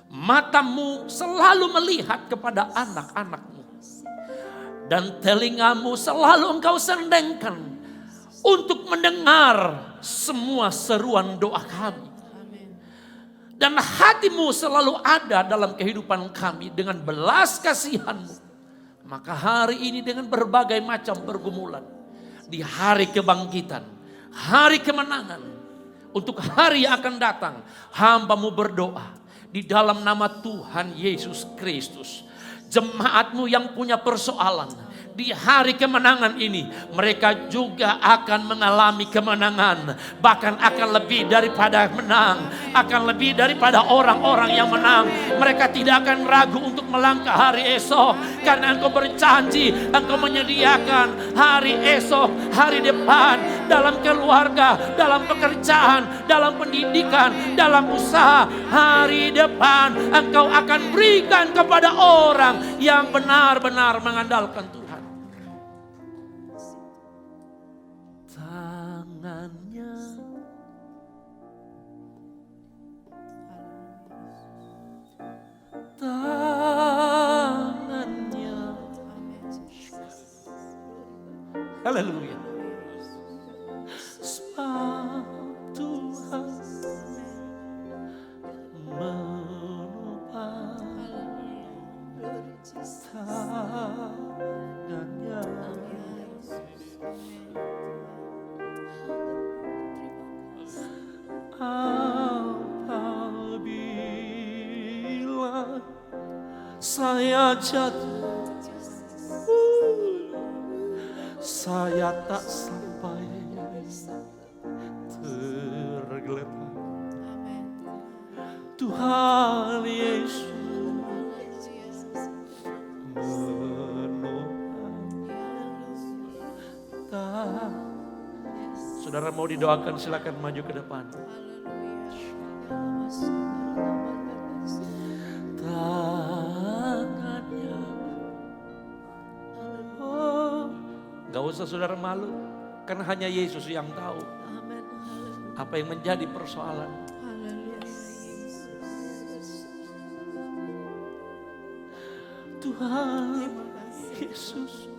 Mata-Mu selalu melihat kepada anak-anak-Mu. Dan telingamu selalu engkau sendengkan untuk mendengar semua seruan doa kami. Dan hatimu selalu ada dalam kehidupan kami dengan belas kasihanmu. Maka hari ini dengan berbagai macam pergumulan, di hari kebangkitan, hari kemenangan, untuk hari yang akan datang, hamba-Mu berdoa di dalam nama Tuhan Yesus Kristus. Jemaat-Mu yang punya persoalan, di hari kemenangan ini mereka juga akan mengalami kemenangan. Bahkan akan lebih daripada menang, akan lebih daripada orang-orang yang menang. Mereka tidak akan ragu untuk melangkah hari esok, karena Engkau berjanji, Engkau menyediakan hari esok, hari depan, dalam keluarga, dalam pekerjaan, dalam pendidikan, dalam usaha. Hari depan Engkau akan berikan kepada orang yang benar-benar mengandalkan Tuhan. Tangannya, haleluya. Sebab Tuhan menopang tangannya. Apabila saya jatuh, saya tak sampai tergeletak. Tuhan Yesus menopang. Saudara mau didoakan, silakan maju ke depan. Tangannya. Oh, gak usah saudara malu, karena hanya Yesus yang tahu apa yang menjadi persoalan. Tuhan Yesus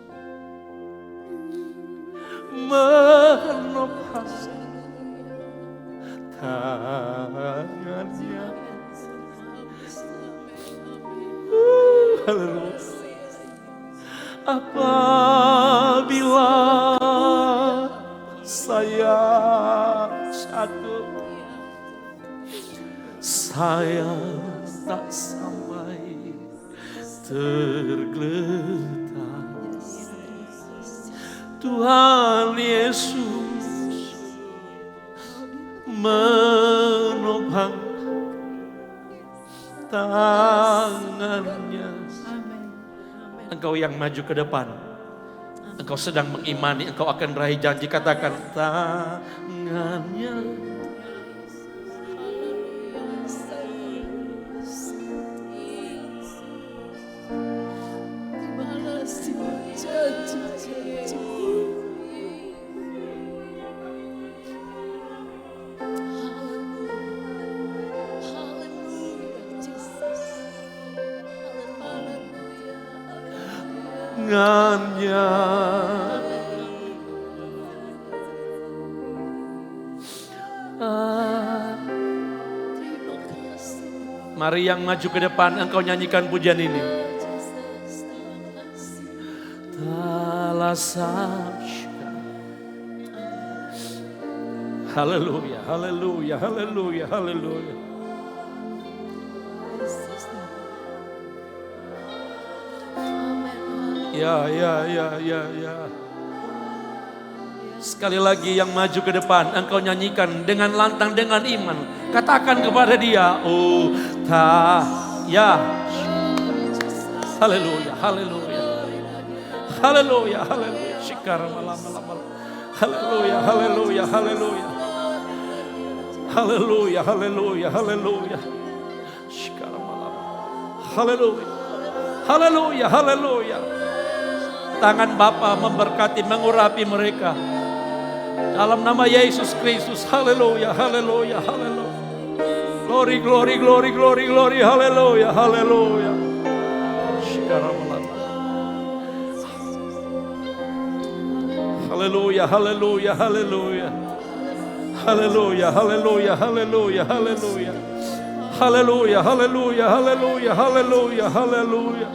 menopang tangannya. Apabila saya jatuh, saya tak sampai tergeletak. Tuhan Yesus menopang tangannya. Engkau yang maju ke depan, engkau sedang mengimani, engkau akan raih janji. Katakan tangannya. Tangannya. Mari yang maju ke depan, engkau nyanyikan pujian ini. Haleluya, haleluya, haleluya, haleluya. Ya. Sekali lagi yang maju ke depan, engkau nyanyikan dengan lantang, dengan iman. Katakan kepada dia, oh ya. Haleluya, haleluya. Haleluya, haleluya. Shikara malam. Haleluya, haleluya, haleluya. Haleluya, haleluya, haleluya. Shikara malam. Haleluya. Haleluya, haleluya. Tangan Bapa memberkati, mengurapi mereka. Dalam nama Yesus Kristus. Haleluya, haleluya, haleluya. Glory, glory, glory, glory, glory. Haleluya, haleluya. Shikara malam. Haleluya, haleluya, haleluya. Haleluya, haleluya, haleluya, haleluya. Haleluya, haleluya, haleluya, haleluya, haleluya.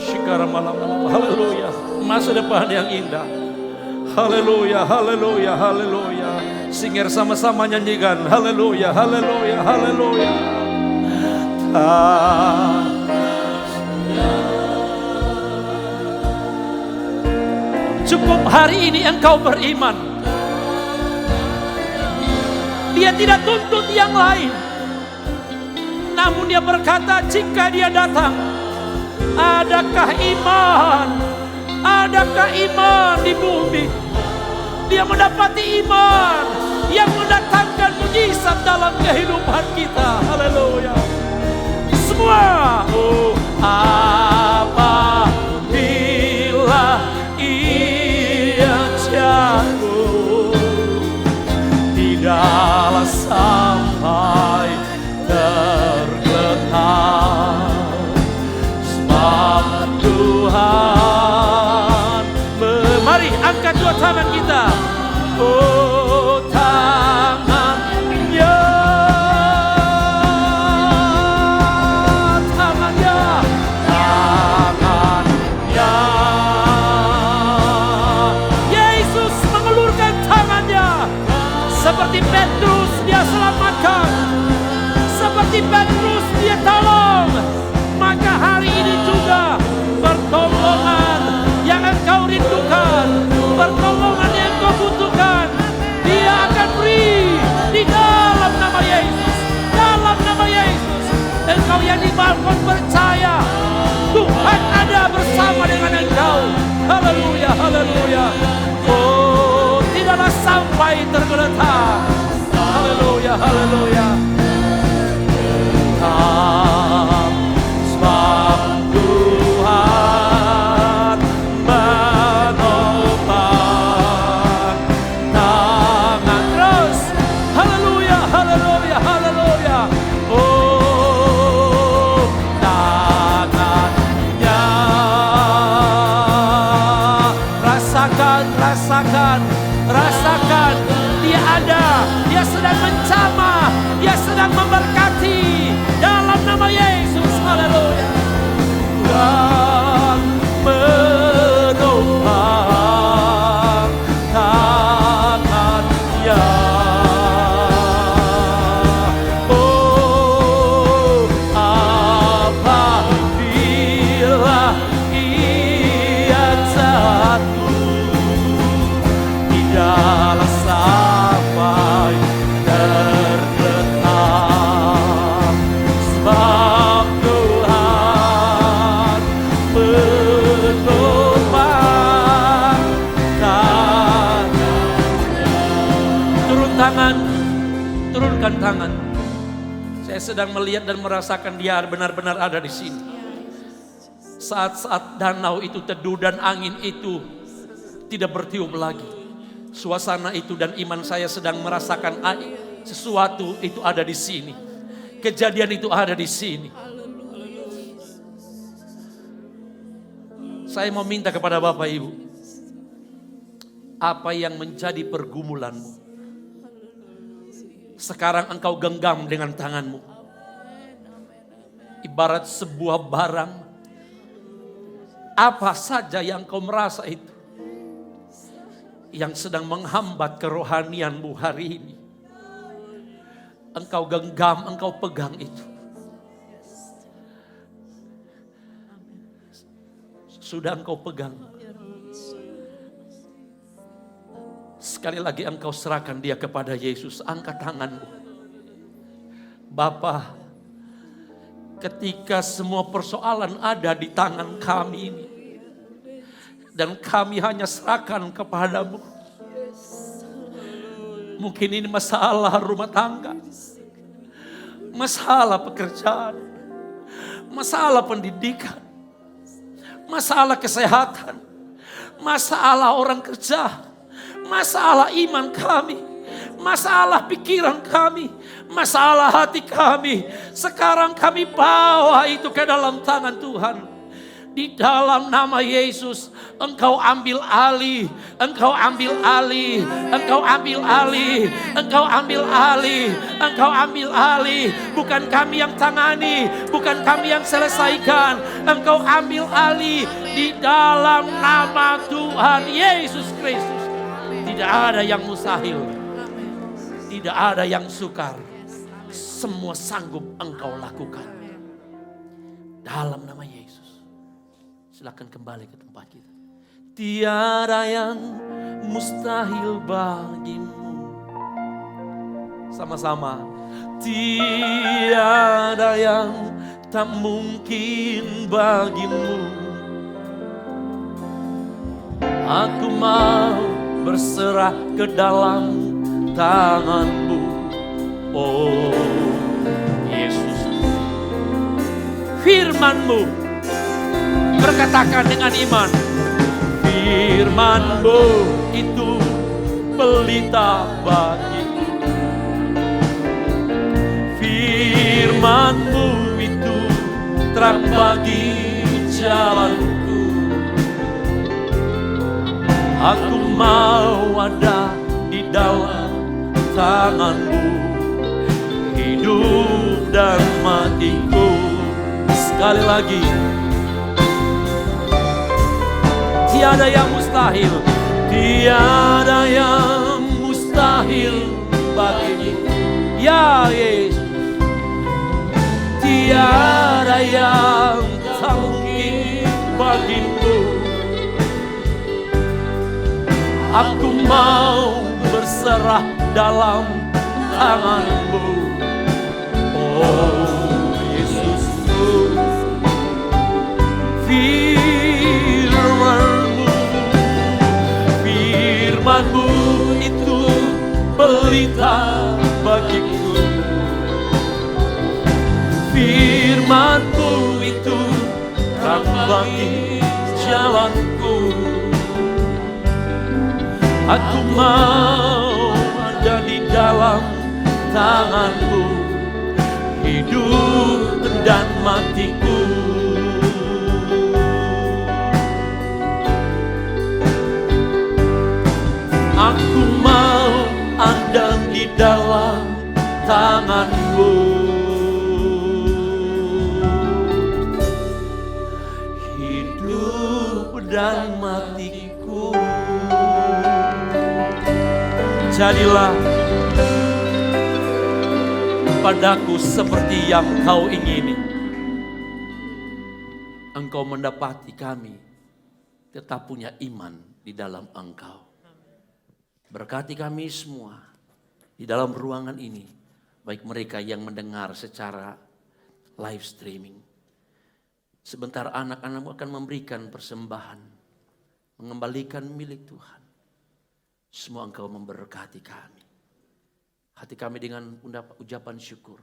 Shikara malam, haleluya. Masa depan yang indah. Haleluya, haleluya, haleluya. Singer sama-sama nyanyikan. Haleluya, haleluya, haleluya. Cukup hari ini engkau beriman. Dia tidak tuntut yang lain. Namun dia berkata, jika dia datang, adakah iman? Adakah iman di bumi? Dia mendapati iman yang mendatangkan mujizat dalam kehidupan kita. Haleluya. Semua. Oh, apabila ia jatuh, tidaklah sampai tergeletak, sebab Tuhan. Mari angkat dua tangan kita. Oh, tangannya, tangannya, tangannya. Yesus mengulurkan tangannya. Seperti Petrus dia selamatkan. Seperti Petrus dia tolong. Maka hari ini juga pertolongan yang engkau rindukan, pertolongan yang engkau butuhkan, dia akan beri di dalam nama Yesus. Dalam nama Yesus. Engkau yang di balkon percaya Tuhan ada bersama dengan engkau. Haleluya, haleluya. Oh, tidaklah sampai tergeletak. Haleluya, haleluya. Sebab Tuhan menopang tangan terus. Haleluya, haleluya, haleluya. Oh, tangannya. Rasakan, rasakan, rasakan. Dia ada, dia sedang menjamah, dia sedang memberkati dalam nama Yesus. Haleluya. Dan menopang tangannya. Oh, apabila ia jatuh, tidaklah sampai tergeletak, sebab Tuhan menopang tangannya. Turun tangan, turunkan tangan. Saya sedang melihat dan merasakan dia benar-benar ada di sini. Saat-saat danau itu teduh dan angin itu tidak bertiup lagi. Suasana itu dan iman saya sedang merasakan sesuatu itu ada di sini. Kejadian itu ada di sini. Saya mau minta kepada Bapak Ibu, apa yang menjadi pergumulanmu, sekarang engkau genggam dengan tanganmu. Ibarat sebuah barang, apa saja yang kau merasa itu, yang sedang menghambat kerohanianmu hari ini, engkau genggam, engkau pegang itu. Sudah engkau pegang. Sekali lagi engkau serahkan dia kepada Yesus. Angkat tanganmu. Bapa, ketika semua persoalan ada di tangan kami ini, dan kami hanya serahkan kepadamu. Mungkin ini masalah rumah tangga, masalah pekerjaan, masalah pendidikan, masalah kesehatan, masalah orang kerja, masalah iman kami, masalah pikiran kami, masalah hati kami. Sekarang kami bawa itu ke dalam tangan Tuhan. Di dalam nama Yesus, Engkau ambil alih, Engkau ambil alih, Engkau ambil alih, Engkau ambil alih, Engkau ambil alih. Bukan kami yang tangani, bukan kami yang selesaikan, Engkau ambil alih di dalam nama Tuhan Yesus Kristus. Tidak ada yang mustahil, tidak ada yang sukar. Semua sanggup Engkau lakukan. Dalam nama Yesus. Silakan kembali ke tempat kita. Tiada yang mustahil bagimu. Sama-sama. Tiada yang tak mungkin bagimu. Aku mau berserah ke dalam tangan-Mu. Oh Yesus. Firman-Mu berkatakan dengan iman. Firman-Mu itu pelita bagiku. Firman-Mu itu terang bagi jalanku. Aku mau ada di dalam tangan-Mu. Hidup dan matiku. Sekali lagi. Tiada yang mustahil, tiada yang mustahil bagimu. Ya Yesus, tiada yang tak mungkin bagimu. Aku mau berserah dalam tangan-Mu. Oh Yesus, Firman-Mu itu pelita bagiku. Firman-Mu itu terang bagi jalanku. Aku mau ada di dalam tangan-Mu. Hidup dan matiku. Aku mau ada di dalam tangan-Mu. Hidup dan matiku. Jadilah padaku seperti yang Kau ingini. Engkau mendapati kami tetap punya iman di dalam Engkau. Berkati kami semua di dalam ruangan ini, baik mereka yang mendengar secara live streaming. Sebentar anak-anakmu akan memberikan persembahan, mengembalikan milik Tuhan. Semua Engkau memberkati kami. Hati kami dengan ucapan syukur,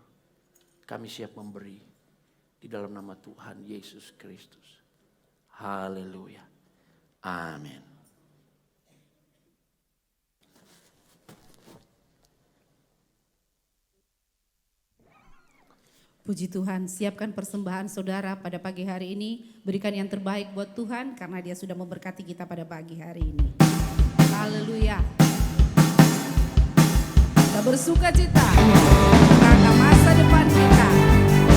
kami siap memberi di dalam nama Tuhan Yesus Kristus. Haleluya. Amin. Puji Tuhan, siapkan persembahan saudara pada pagi hari ini. Berikan yang terbaik buat Tuhan karena Dia sudah memberkati kita pada pagi hari ini. Haleluya. Kita bersuka cita karena masa depan kita.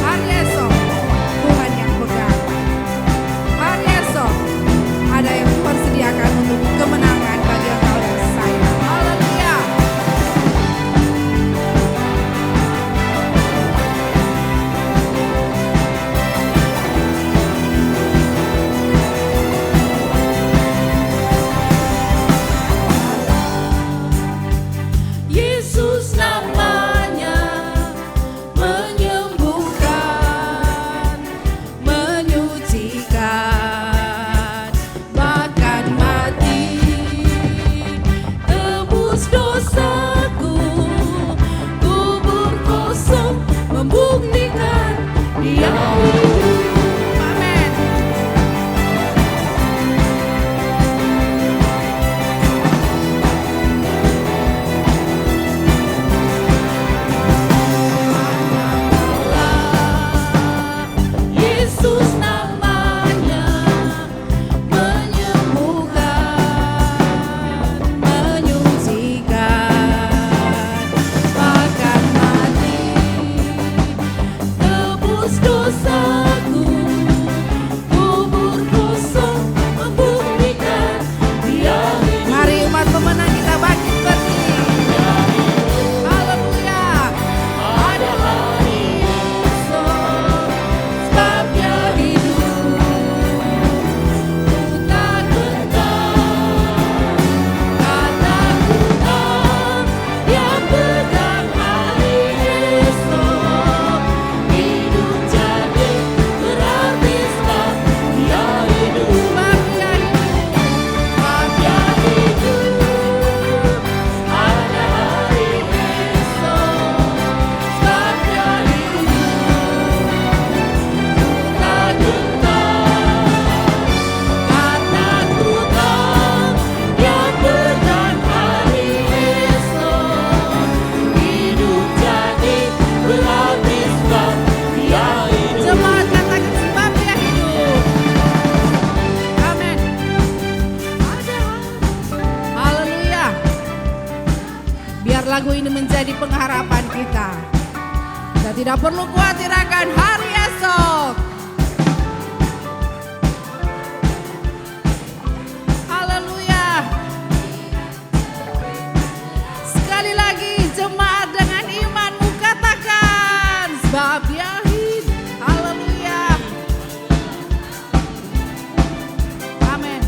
Hari esok Tuhan yang pegang. Hari esok ada yang Tuhan sediakan untuk kemenangan bagi engkau dan saya. Haleluya. Yesus namanya menyembuhkan. lagu ini menjadi pengharapan kita. Kita tidak perlu khawatir akan hari esok. Haleluya. Sekali lagi jemaat dengan imanmu katakan, sebab Dia hidup. Haleluya. Amin.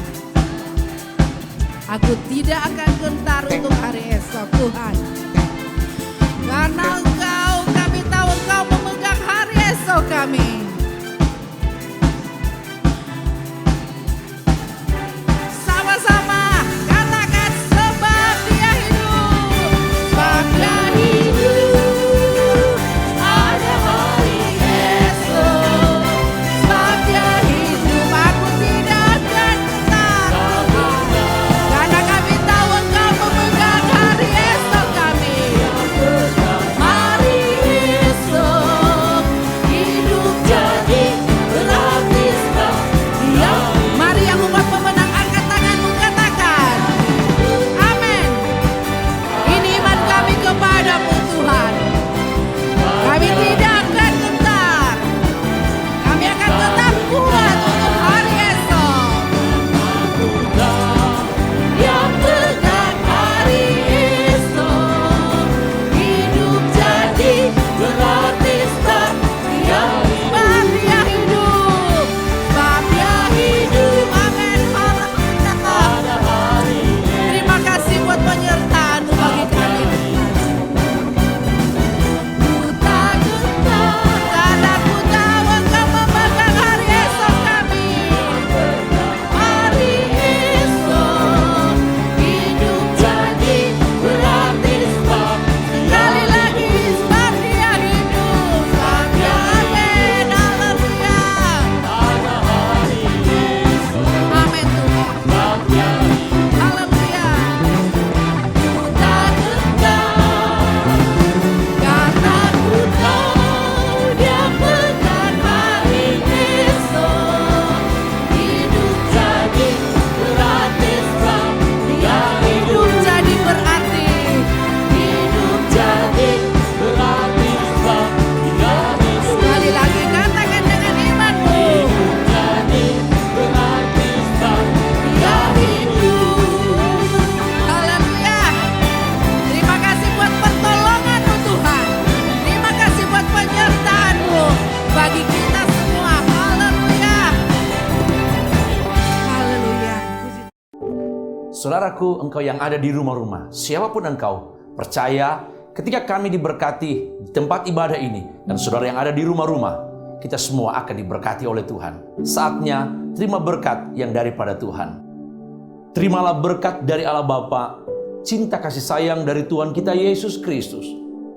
Aku tidak akan gentar untuk hari esok, Tuhan. Karena Engkau, kami tahu Engkau memegang hari esok kami. Sama-sama katakan, sebab Dia hidup. Sebab Dia hidup, ada hari esok. Sebab Dia hidup, aku tidak akan gentar. Karena kami tahu Engkau memegang hari esok kami. Hari esok hidup jadi berlapiskan. Dia, mari yang umat pemenang, angkat tanganmu katakan, amin. Ini iman kami kepadamu Tuhan. Kami tidak akan gentar. Kami akan tetap kuat untuk hari esok. Yang tegang hari esok hidup jadi berlapiskan. Dia sebab Dia hidup. Sebab Dia hidup. Amin. Haleluya. Terima kasih buat penyertaan-Mu bagi kami. Ku tak gentar karena ku tahu Engkau memegang hari esok kami. Hari esok hidup jadi berlapiskan. Sekali lagi, sebab Dia hidup. Sebab Dia, amin. Haleluya. Amin Tuhan. Haleluya. Ku tak gentar karena ku tahu Dia pegang hari esok. Hidup jadi berlapiskan. Dia hidup jadi berarti. Hidup jadi berlapiskan. Sekali lagi katakan dengan imanmu. Dia hidup. Haleluya. Terima kasih buat pertolongan-Mu Tuhan. Terima kasih buat penyertaan-Mu bagi kita semua. Haleluya. Haleluya. Saudaraku, engkau yang ada di rumah-rumah, siapapun engkau, percaya ketika kami diberkati di tempat ibadah ini, dan saudara yang ada di rumah-rumah, kita semua akan diberkati oleh Tuhan. Saatnya terima berkat yang daripada Tuhan. Terimalah berkat dari Allah Bapa, cinta kasih sayang dari Tuhan kita Yesus Kristus,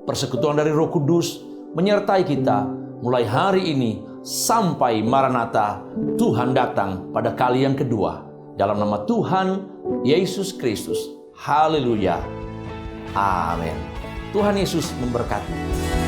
persekutuan dari Roh Kudus menyertai kita mulai hari ini sampai Maranatha, Tuhan datang pada kali yang kedua. Dalam nama Tuhan Yesus Kristus. Haleluya. Amin. Tuhan Yesus memberkati.